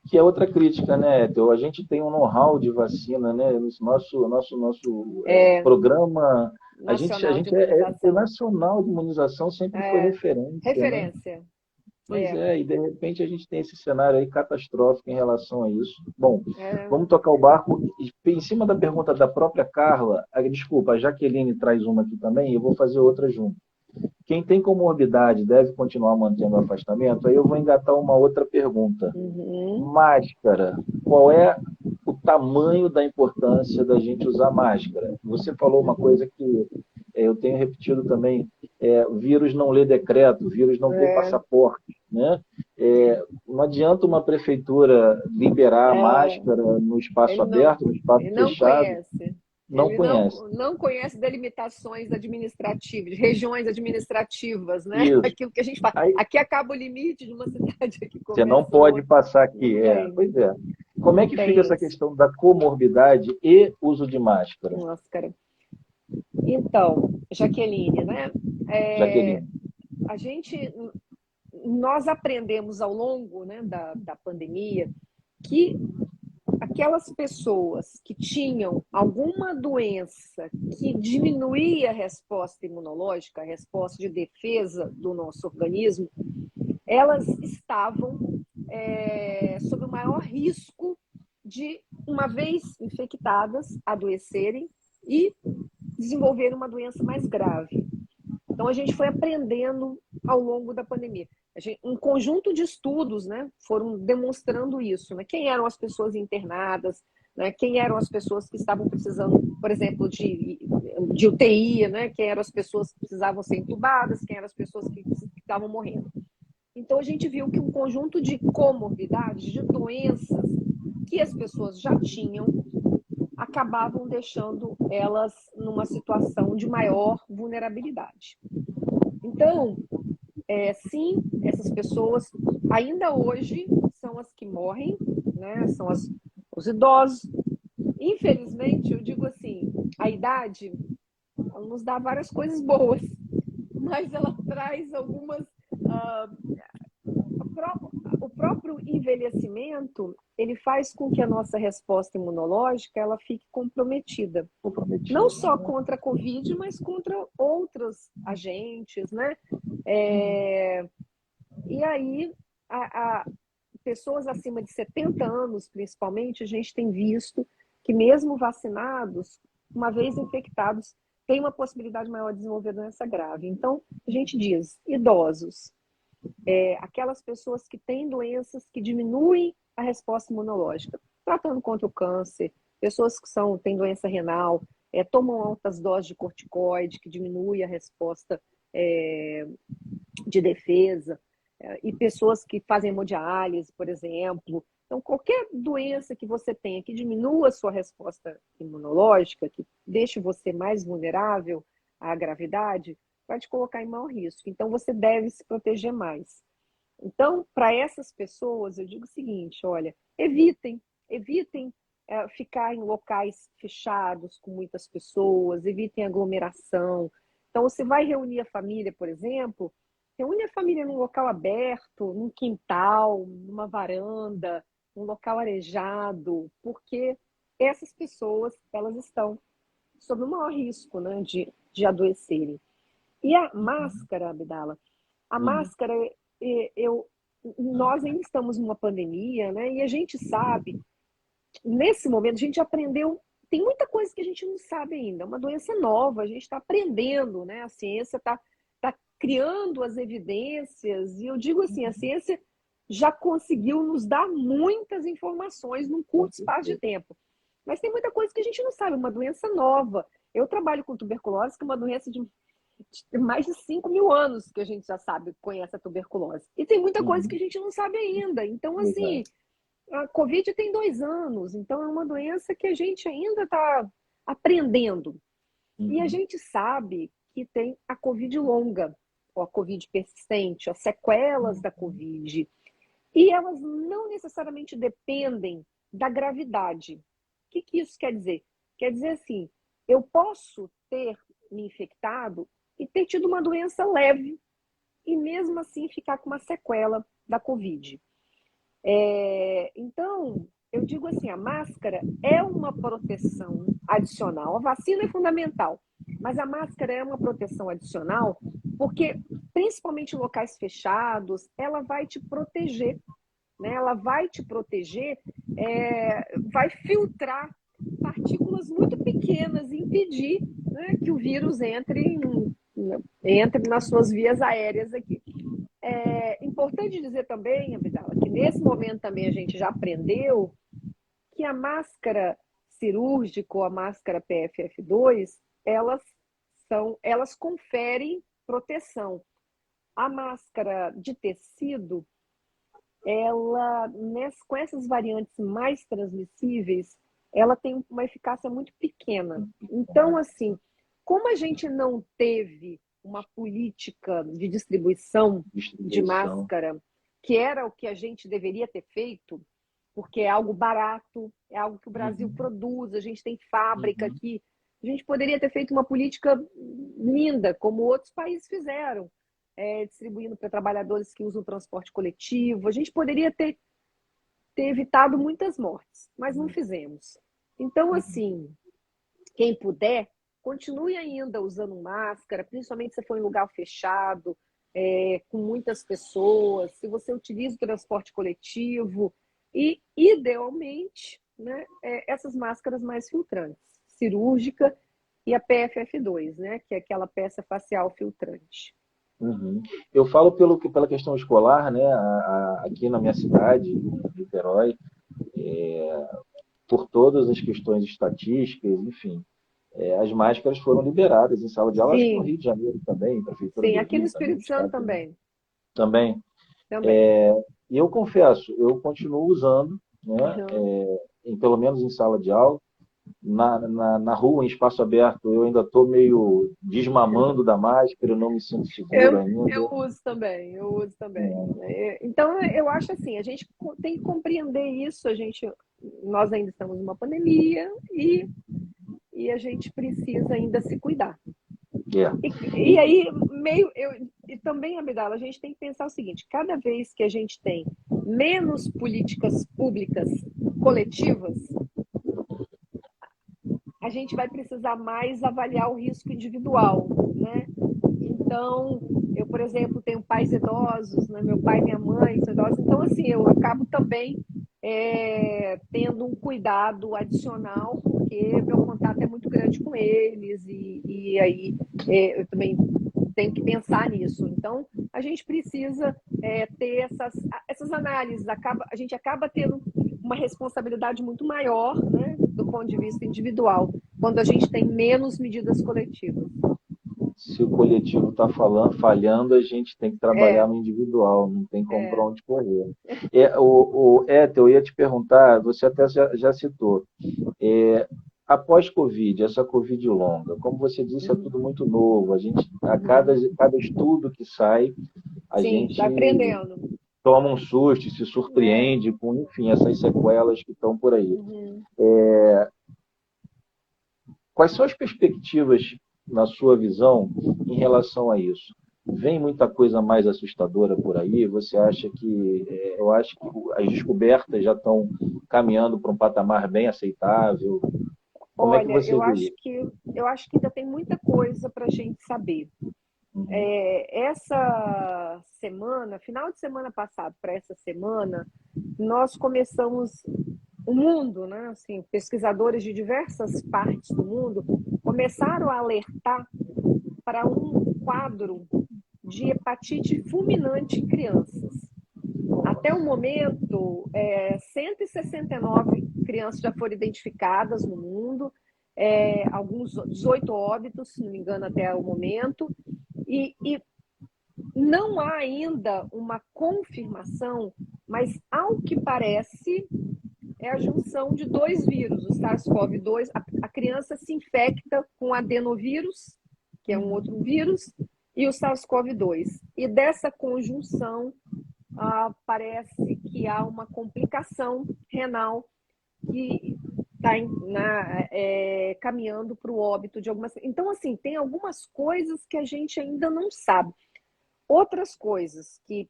Que é outra crítica, né, Theo? A gente tem um know-how de vacina, né? Nosso programa, a gente é nacional de imunização, sempre foi referência. Referência. Né? Pois e de repente a gente tem esse cenário aí catastrófico em relação a isso. Bom, vamos tocar o barco. Em cima da pergunta da própria Carla, desculpa, a Jaqueline traz uma aqui também, e eu vou fazer outra junto. Quem tem comorbidade deve continuar mantendo o afastamento? Aí eu vou engatar uma outra pergunta. Máscara. Qual é o tamanho da importância da gente usar máscara? Você falou uma coisa que eu tenho repetido também. O vírus não lê decreto, o vírus não tem passaporte. Né? Não adianta uma prefeitura liberar a máscara no espaço aberto, no espaço fechado. Não conhece delimitações administrativas, de regiões administrativas, né? Isso. Aquilo que a gente fala. Aqui acaba o limite de uma cidade aqui. Você não pode passar aqui. Pois é. Como é que fica essa questão da comorbidade e uso de máscara? Nossa, cara. Então, Jaqueline, né? Jaqueline. Nós aprendemos ao longo, né, da pandemia que aquelas pessoas que tinham alguma doença que diminuía a resposta imunológica, a resposta de defesa do nosso organismo, elas estavam sob o maior risco de, uma vez infectadas, adoecerem e desenvolverem uma doença mais grave. Então, a gente foi aprendendo ao longo da pandemia. Um conjunto de estudos, né, foram demonstrando isso. Né? Quem eram as pessoas internadas, né? Quem eram as pessoas que estavam precisando, por exemplo, de UTI, né? Quem eram as pessoas que precisavam ser entubadas, quem eram as pessoas que estavam morrendo. Então, a gente viu que um conjunto de comorbidades, de doenças que as pessoas já tinham, acabavam deixando elas numa situação de maior vulnerabilidade. Então, sim, essas pessoas ainda hoje são as que morrem, né? São os idosos. Infelizmente, eu digo assim, a idade ela nos dá várias coisas boas, mas ela traz algumas... o próprio envelhecimento, ele faz com que a nossa resposta imunológica ela fique comprometida. Não só contra a Covid, mas contra outros agentes, né? E aí, pessoas acima de 70 anos, principalmente, a gente tem visto que mesmo vacinados, uma vez infectados, tem uma possibilidade maior de desenvolver doença grave. Então, a gente diz, idosos, aquelas pessoas que têm doenças que diminuem a resposta imunológica, tratando contra o câncer, pessoas que têm doença renal, tomam altas doses de corticoide, que diminui a resposta de defesa, e pessoas que fazem hemodiálise, por exemplo. Então, qualquer doença que você tenha que diminua a sua resposta imunológica, que deixe você mais vulnerável à gravidade, vai te colocar em maior risco. Então, você deve se proteger mais. Então, para essas pessoas, eu digo o seguinte, olha, evitem ficar em locais fechados com muitas pessoas, evitem aglomeração. Então, você vai reunir a família, por exemplo, reúne a família num local aberto, num quintal, numa varanda, num local arejado, porque essas pessoas, elas estão sob o maior risco, né, de adoecerem. E a máscara, Abdala, a máscara, nós ainda estamos numa pandemia, né, e a gente sabe, nesse momento, a gente aprendeu, tem muita coisa que a gente não sabe ainda, é uma doença nova, a gente está aprendendo, né, a ciência está criando as evidências, e eu digo assim, a ciência já conseguiu nos dar muitas informações num curto espaço de tempo. Mas tem muita coisa que a gente não sabe, uma doença nova. Eu trabalho com tuberculose, que é uma doença de mais de 5 mil anos que a gente já sabe, conhece a tuberculose. E tem muita coisa que a gente não sabe ainda. Então, assim, a Covid tem 2 anos, então é uma doença que a gente ainda está aprendendo. E a gente sabe que tem a Covid longa, ou a Covid persistente, as sequelas da Covid. E elas não necessariamente dependem da gravidade. O que isso quer dizer? Quer dizer assim, eu posso ter me infectado e ter tido uma doença leve e mesmo assim ficar com uma sequela da Covid. Então, eu digo assim, a máscara é uma proteção adicional. A vacina é fundamental, mas a máscara é uma proteção adicional porque, principalmente em locais fechados, ela vai te proteger, né? Ela vai te proteger, vai filtrar partículas muito pequenas e impedir, né, que o vírus entre nas suas vias aéreas aqui. É importante dizer também, Abdala, que nesse momento também a gente já aprendeu que a máscara cirúrgica ou a máscara PFF2, elas conferem proteção. A máscara de tecido, com essas variantes mais transmissíveis, ela tem uma eficácia muito pequena. Então, assim, como a gente não teve uma política de distribuição de máscara, que era o que a gente deveria ter feito, porque é algo barato, é algo que o Brasil produz, a gente tem fábrica aqui, a gente poderia ter feito uma política linda, como outros países fizeram, distribuindo para trabalhadores que usam transporte coletivo. A gente poderia ter evitado muitas mortes, mas não fizemos. Então, assim, quem puder, continue ainda usando máscara, principalmente se for em lugar fechado, com muitas pessoas, se você utiliza o transporte coletivo e, idealmente, né, essas máscaras mais filtrantes, cirúrgica e a PFF2, né, que é aquela peça facial filtrante. Eu falo pela questão escolar, né? Aqui na minha cidade, Niterói, por todas as questões estatísticas, enfim, as máscaras foram liberadas em sala de aula, acho que no Sim, Rio de Janeiro também, Prefeitura sim. do Aqui no Rio também, Espírito do Santo Estado também. também. Também. E eu confesso, eu continuo usando, né, Uhum. pelo menos em sala de aula. Na rua, em espaço aberto, eu ainda estou meio desmamando da máscara, eu não me sinto seguro ainda. Eu uso também, eu uso também. Então, eu acho assim, a gente tem que compreender isso. Nós ainda estamos numa pandemia e a gente precisa ainda se cuidar. É. E aí, e também, Abdala, a gente tem que pensar o seguinte: cada vez que a gente tem menos políticas públicas coletivas, a gente vai precisar mais avaliar o risco individual, né? Então, eu, por exemplo, tenho pais idosos, né? Meu pai e minha mãe são idosos, então, assim, eu acabo também tendo um cuidado adicional, porque meu contato é muito grande com eles, e aí eu também tenho que pensar nisso. Então, a gente precisa ter essas análises, a gente acaba tendo uma responsabilidade muito maior, né, do ponto de vista individual, quando a gente tem menos medidas coletivas. Se o coletivo está falhando, a gente tem que trabalhar É, no individual, não tem como para é. onde correr. Ethel, eu ia te perguntar, você até já citou, após Covid, essa Covid longa, como você disse, é Uhum, tudo muito novo, a gente, a uhum. cada estudo que sai, a Sim, gente vai aprendendo. toma um susto, se É. surpreende com, enfim, essas sequelas que estão por aí. Uhum. Quais são as perspectivas, na sua visão, em relação a isso? Vem muita coisa mais assustadora por aí? Você acha que. Eu acho que as descobertas já estão caminhando para um patamar bem aceitável. Como é que Olha, você vê isso? eu acho que ainda tem muita coisa para a gente saber. Uhum, Essa semana, final de semana passado para essa semana, nós começamos o mundo, né? Assim, pesquisadores de diversas partes do mundo começaram a alertar para um quadro de hepatite fulminante em crianças. Até o momento, 169 crianças já foram identificadas no mundo, alguns 18 óbitos, se não me engano, até o momento, e não há ainda uma confirmação, mas ao que parece é a junção de dois vírus, o SARS-CoV-2. A criança se infecta com adenovírus, que é um uhum, outro vírus, e o SARS-CoV-2. E dessa conjunção, parece que há uma complicação renal que está caminhando para o óbito de algumas. Então, assim, tem algumas coisas que a gente ainda não sabe. Outras coisas que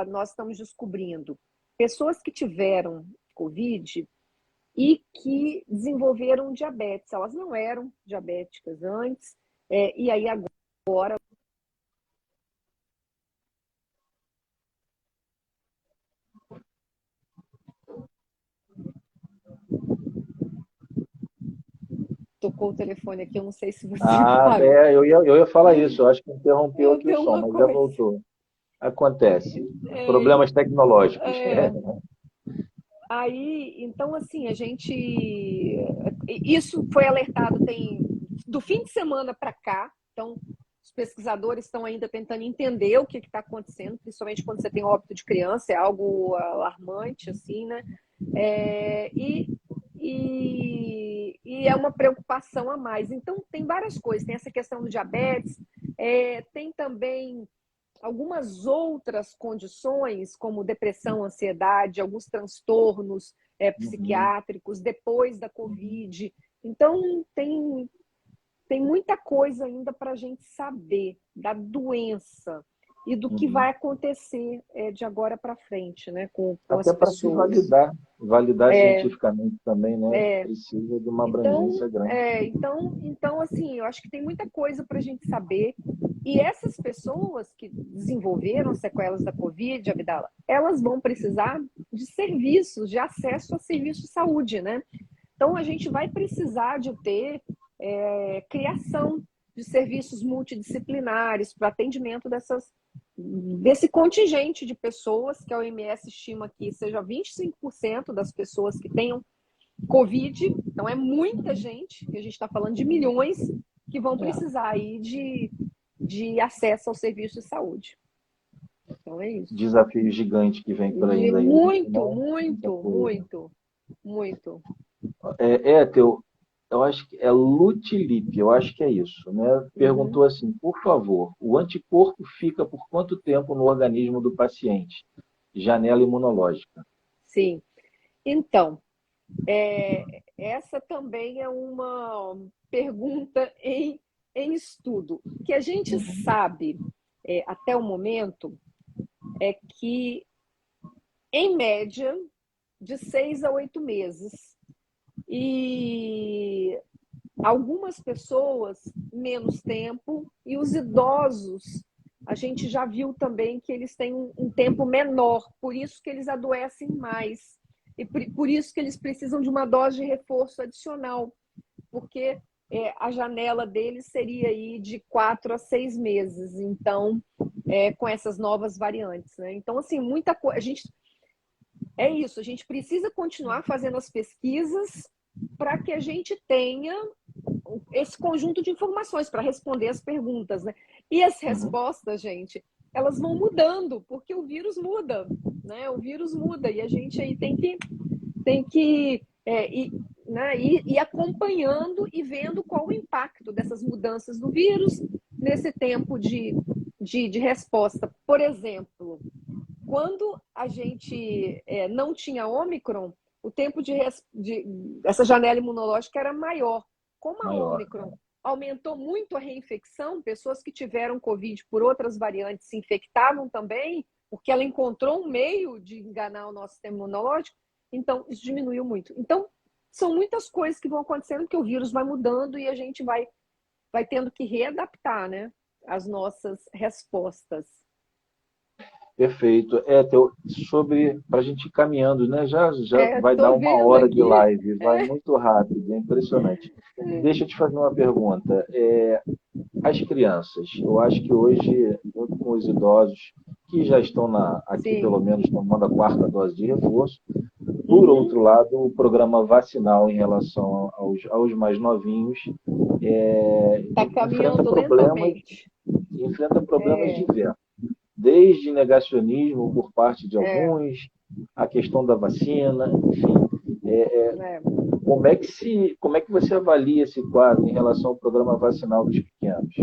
nós estamos descobrindo: pessoas que tiveram Covid e que desenvolveram diabetes. Elas não eram diabéticas antes, e aí agora. Tocou o telefone aqui, eu não sei se você parou. eu ia falar isso, eu acho que interrompeu Eu aqui o tenho som, uma mas já coisa. voltou. Acontece. É, Problemas tecnológicos. é, então, assim, Isso foi alertado do fim de semana para cá, então os pesquisadores estão ainda tentando entender o que está acontecendo, principalmente quando você tem óbito de criança, é algo alarmante, assim, né? É, e é uma preocupação a mais. Então, tem várias coisas, tem essa questão do diabetes, tem também algumas outras condições, como depressão, ansiedade, alguns transtornos Uhum, psiquiátricos depois da Covid. Então, tem muita coisa ainda para a gente saber da doença e do que uhum. vai acontecer de agora para frente, né, com as Até para se pessoas. validar cientificamente também, né? Precisa de uma Então, abrangência grande. assim, eu acho que tem muita coisa para a gente saber. E essas pessoas que desenvolveram sequelas da Covid, Abdala, elas vão precisar de serviços, de acesso a serviços de saúde, né? Então, a gente vai precisar de ter criação de serviços multidisciplinares para atendimento desse contingente de pessoas, que a OMS estima que seja 25% das pessoas que tenham Covid, então é muita gente, que a gente está falando de milhões, que vão precisar aí de acesso ao serviço de saúde. Então é isso. Desafio gigante que vem por aí. Muito, muito, muito, muito. Eu acho que é Lutilip, eu acho que é isso, né? Perguntou assim, por favor, o anticorpo fica por quanto tempo no organismo do paciente? Janela imunológica. Sim. Então, essa também é uma pergunta em estudo. O que a gente sabe até o momento é que, em média, de 6 a 8 meses. E algumas pessoas, menos tempo, e os idosos, a gente já viu também que eles têm um tempo menor, por isso que eles adoecem mais. E por isso que eles precisam de uma dose de reforço adicional, porque a janela deles seria aí de 4 a 6 meses, então, com essas novas variantes, né? Então, assim, muita coisa. É isso, a gente precisa continuar fazendo as pesquisas para que a gente tenha esse conjunto de informações para responder as perguntas, né? E as respostas, gente, elas vão mudando, porque o vírus muda, né? O vírus muda e a gente aí tem que ir acompanhando e vendo qual o impacto dessas mudanças do vírus nesse tempo de resposta. Por exemplo, quando a gente não tinha Ômicron, o tempo essa janela imunológica era maior. Como a Ômicron aumentou muito a reinfecção, pessoas que tiveram Covid por outras variantes se infectavam também, porque ela encontrou um meio de enganar o nosso sistema imunológico, então isso diminuiu muito. Então, são muitas coisas que vão acontecendo, que o vírus vai mudando e a gente vai tendo que readaptar, né, as nossas respostas. Perfeito. Para a gente ir caminhando, né? Já vai dar Tô uma vendo hora de aqui. live, vai muito rápido, é impressionante. Deixa eu te fazer uma pergunta. As crianças, eu acho que hoje, junto com os idosos, que já estão aqui Sim. pelo menos tomando a 4ª dose de reforço, por outro lado, o programa vacinal em relação aos mais novinhos Está caminhando lentamente. Enfrenta problemas diversos. Desde negacionismo por parte de alguns, a questão da vacina, enfim. Como é que você avalia esse quadro em relação ao programa vacinal dos pequenos?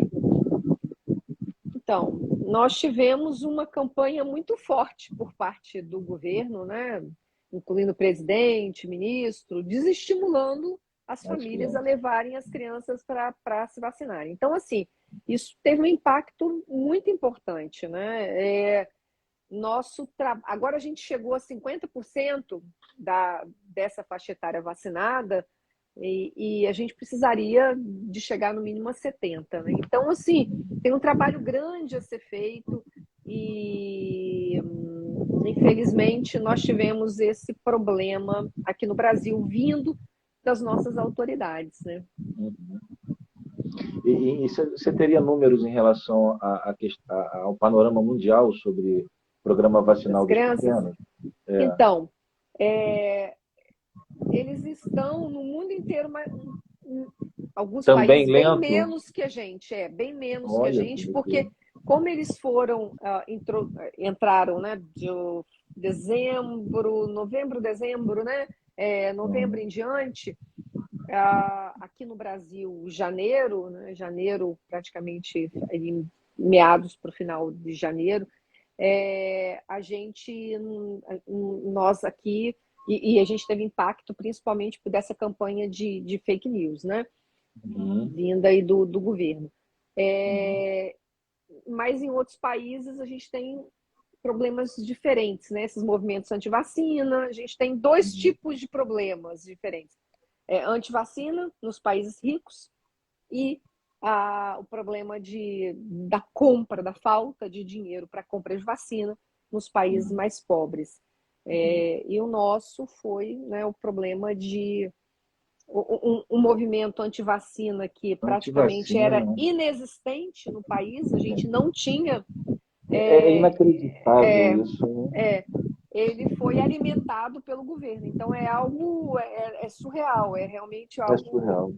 Então, nós tivemos uma campanha muito forte por parte do governo, né? Incluindo o presidente, ministro, desestimulando as famílias a levarem as crianças para se vacinarem. Então, assim, isso teve um impacto muito importante, né? Agora a gente chegou a 50% dessa faixa etária vacinada e a gente precisaria de chegar no mínimo a 70%, né? Então, assim, tem um trabalho grande a ser feito e, infelizmente, nós tivemos esse problema aqui no Brasil vindo das nossas autoridades, né? E você teria números em relação ao panorama mundial sobre o programa vacinal dos pequenos? Então, eles estão no mundo inteiro, mas alguns também países lento? bem menos que a gente, bem menos que a gente, porque que... como eles entraram, né, de novembro, dezembro, né, novembro em diante, aqui no Brasil, janeiro, né, janeiro praticamente em meados para o final de janeiro, nós aqui e a gente teve impacto principalmente por dessa campanha de fake news, né? Vinda aí do governo. Mas em outros países a gente tem problemas diferentes, né? Esses movimentos anti-vacina, a gente tem dois tipos de problemas diferentes. Anti-vacina nos países ricos e o problema da compra, da falta de dinheiro para compra de vacina nos países mais pobres. E o nosso foi, né, o problema de um movimento anti-vacina que praticamente era inexistente no país, a gente não tinha. É inacreditável isso, né? ele foi alimentado pelo governo. Então é algo surreal, é realmente É algo, surreal.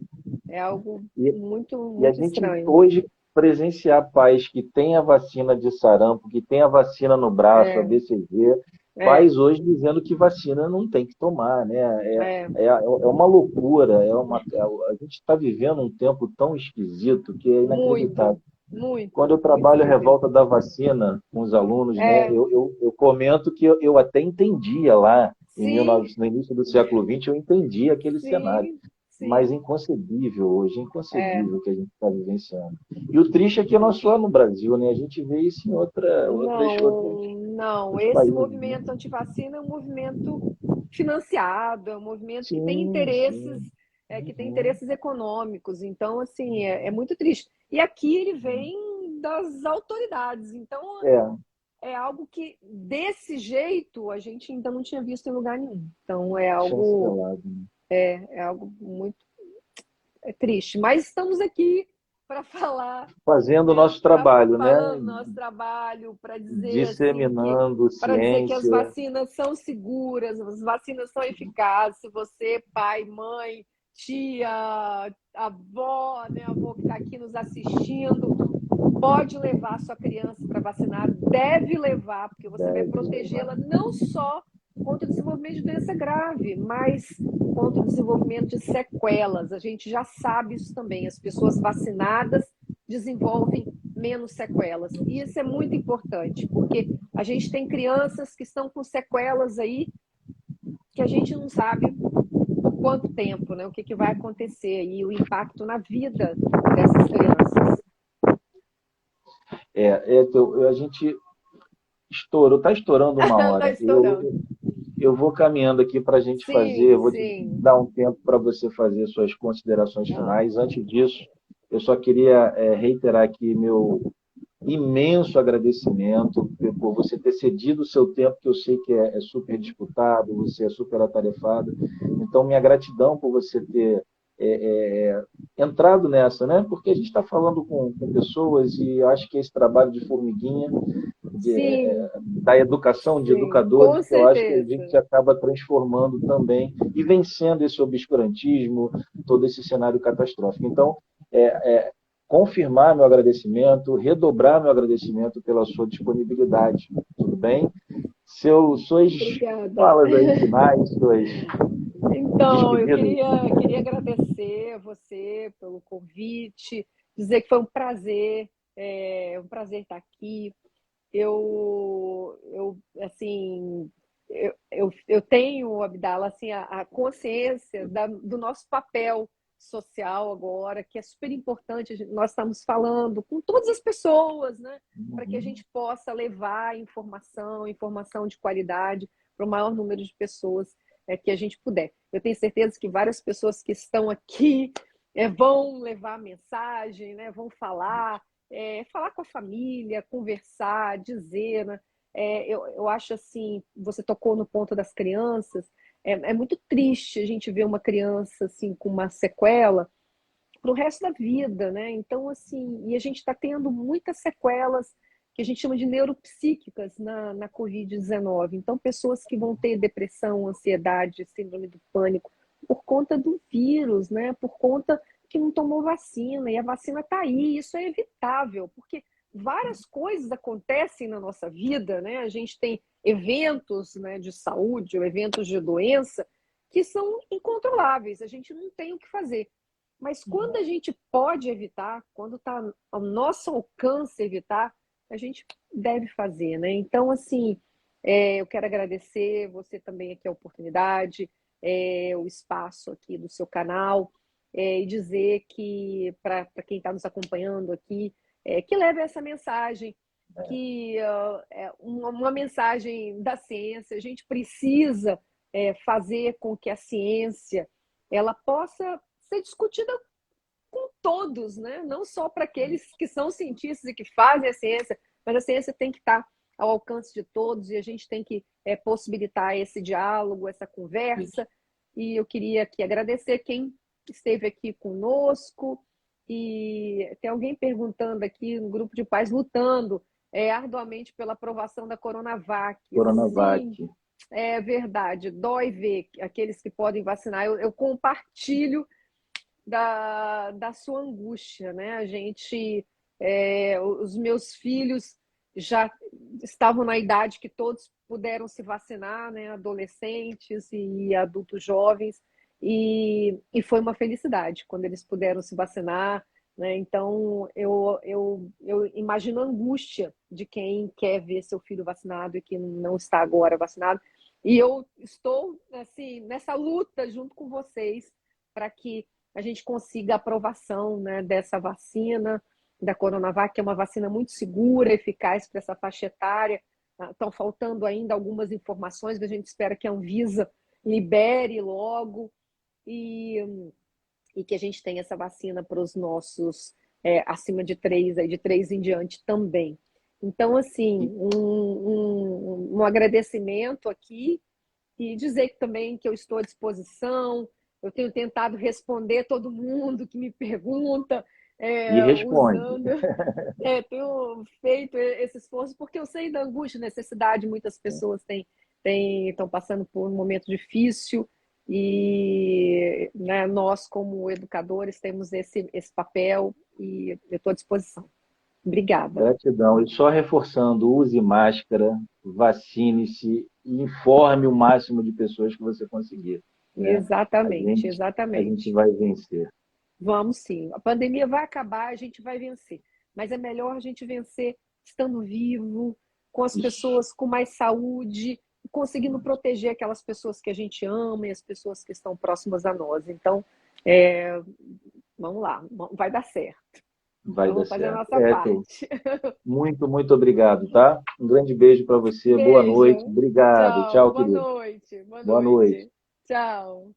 é algo E, muito, e a muito gente estranho. hoje presenciar pais que têm a vacina de sarampo, que têm a vacina no braço, a É, BCG, é, pais hoje dizendo que vacina não tem que tomar, né? é, É uma loucura, a gente está vivendo um tempo tão esquisito que é muito, inacreditável. Quando eu muito, muito trabalho a esquisito. revolta da vacina com os alunos, né, É, eu comento que eu até entendia lá, sim, no início do século XX, eu entendia aquele cenário. sim, Mas sim. inconcebível hoje, É. inconcebível que a gente está vivenciando. E o triste é que não é só no Brasil, né? A gente vê isso em Não, não. outros Esse países, né? movimento antivacina é um movimento financiado, é um movimento Sim, sim. que tem Uhum. interesses econômicos. Então, assim, é muito triste. E aqui ele vem das autoridades. Então, É, é algo que, desse jeito, a gente ainda não tinha visto em lugar nenhum. Então, é algo, chancelado, né? é algo muito triste. Mas estamos aqui para falar, Fazendo o nosso trabalho, né? falando nosso trabalho, Disseminando para dizer que as ciência. vacinas são seguras, as vacinas são eficazes. Se você, pai, mãe, tia, avó, né, avô que está aqui nos assistindo, pode levar sua criança para vacinar, deve levar, porque você vai Deve levar. protegê-la não só contra o desenvolvimento de doença grave, mas contra o desenvolvimento de sequelas. A gente já sabe isso também. As pessoas vacinadas desenvolvem menos sequelas. E isso é muito importante, porque a gente tem crianças que estão com sequelas aí que a gente não sabe por quanto tempo, né? O que vai acontecer aí, o impacto na vida dessas crianças. A gente estourou, está estourando uma Está hora. estourando. Eu vou caminhando aqui para a gente fazer, Sim, eu vou te sim. dar um tempo para você fazer suas considerações Ah, finais. Antes disso, eu só queria reiterar aqui meu imenso agradecimento por você ter cedido o seu tempo, que eu sei que é super disputado, você é super atarefado. Então, minha gratidão por você ter entrado nessa, né? Porque a gente está falando com pessoas e eu acho que esse trabalho de formiguinha sim, da educação de sim, educadores, com que eu acho que a gente certeza. acaba transformando também e vencendo esse obscurantismo, todo esse cenário catastrófico. Então, é, é, confirmar meu agradecimento, redobrar meu agradecimento pela sua disponibilidade, tudo bem? Suas Obrigada. falas aí finais, suas Então, eu despedidas. queria agradecer a você pelo convite, dizer que foi um prazer estar aqui. Assim, eu tenho, Abdala, assim, a consciência do nosso papel social agora, que é super importante. Nós estamos falando com todas as pessoas, né, para que a Uhum. gente possa levar informação de qualidade para o maior número de pessoas que a gente puder. Eu tenho certeza que várias pessoas que estão aqui vão levar a mensagem, né, vão falar com a família, conversar, dizer, né? Eu acho assim, você tocou no ponto das crianças, é muito triste a gente ver uma criança assim com uma sequela para o resto da vida, né? Então, assim, e a gente está tendo muitas sequelas que a gente chama de neuropsíquicas na Covid-19. Então, pessoas que vão ter depressão, ansiedade, síndrome do pânico, por conta do vírus, né? Por conta que não tomou vacina, e a vacina está aí, isso é evitável, porque várias coisas acontecem na nossa vida, né? A gente tem eventos, né, de saúde, ou eventos de doença, que são incontroláveis, a gente não tem o que fazer. Mas quando a gente pode evitar, quando está ao nosso alcance evitar, a gente deve fazer, né? Então, assim, eu quero agradecer você também aqui a oportunidade, o espaço aqui do seu canal, e dizer que, para quem está nos acompanhando aqui, que leve essa mensagem, que é uma mensagem da ciência. A gente precisa fazer com que a ciência ela possa ser discutida com todos, né? Não só para aqueles que são cientistas e que fazem a ciência, mas a ciência tem que estar ao alcance de todos e a gente tem que possibilitar esse diálogo, essa conversa. E eu queria aqui agradecer quem esteve aqui conosco. E tem alguém perguntando aqui no grupo de pais, lutando arduamente pela aprovação da Coronavac. Coronavac. Sim, é verdade, dói ver aqueles que podem vacinar. Eu compartilho da sua angústia, né? Os meus filhos já estavam na idade que todos puderam se vacinar, né? Adolescentes e adultos jovens, e foi uma felicidade quando eles puderam se vacinar, né? Então, eu imagino a angústia de quem quer ver seu filho vacinado e que não está agora vacinado. E eu estou assim, nessa luta junto com vocês para que a gente consiga a aprovação, né, dessa vacina, da Coronavac, que é uma vacina muito segura, eficaz para essa faixa etária. Estão faltando ainda algumas informações, mas a gente espera que a Anvisa libere logo e que a gente tenha essa vacina para os nossos acima de 3, aí de 3 em diante também. Então, assim, um agradecimento aqui e dizer também que eu estou à disposição. Eu tenho tentado responder todo mundo que me pergunta, E responde. usando, tenho feito esse esforço, porque eu sei da angústia e necessidade, muitas pessoas estão passando por um momento difícil, e né, nós, como educadores, temos esse papel, e eu estou à disposição. Obrigada. Gratidão. E só reforçando, use máscara, vacine-se e informe o máximo de pessoas que você conseguir. Né? Exatamente, A gente exatamente. vai vencer. Vamos sim. A pandemia vai acabar, a gente vai vencer. Mas é melhor a gente vencer estando vivo, com as Isso. pessoas com mais saúde, conseguindo proteger aquelas pessoas que a gente ama e as pessoas que estão próximas a nós. Então, vamos lá, vai dar certo. Vai dar Vamos fazer a certo. nossa parte. Muito, muito obrigado, tá? Um grande beijo para você. Boa noite. Beijo. Obrigado. Tchau. Tchau, Boa querido. noite. Boa Boa noite. noite. Tchau.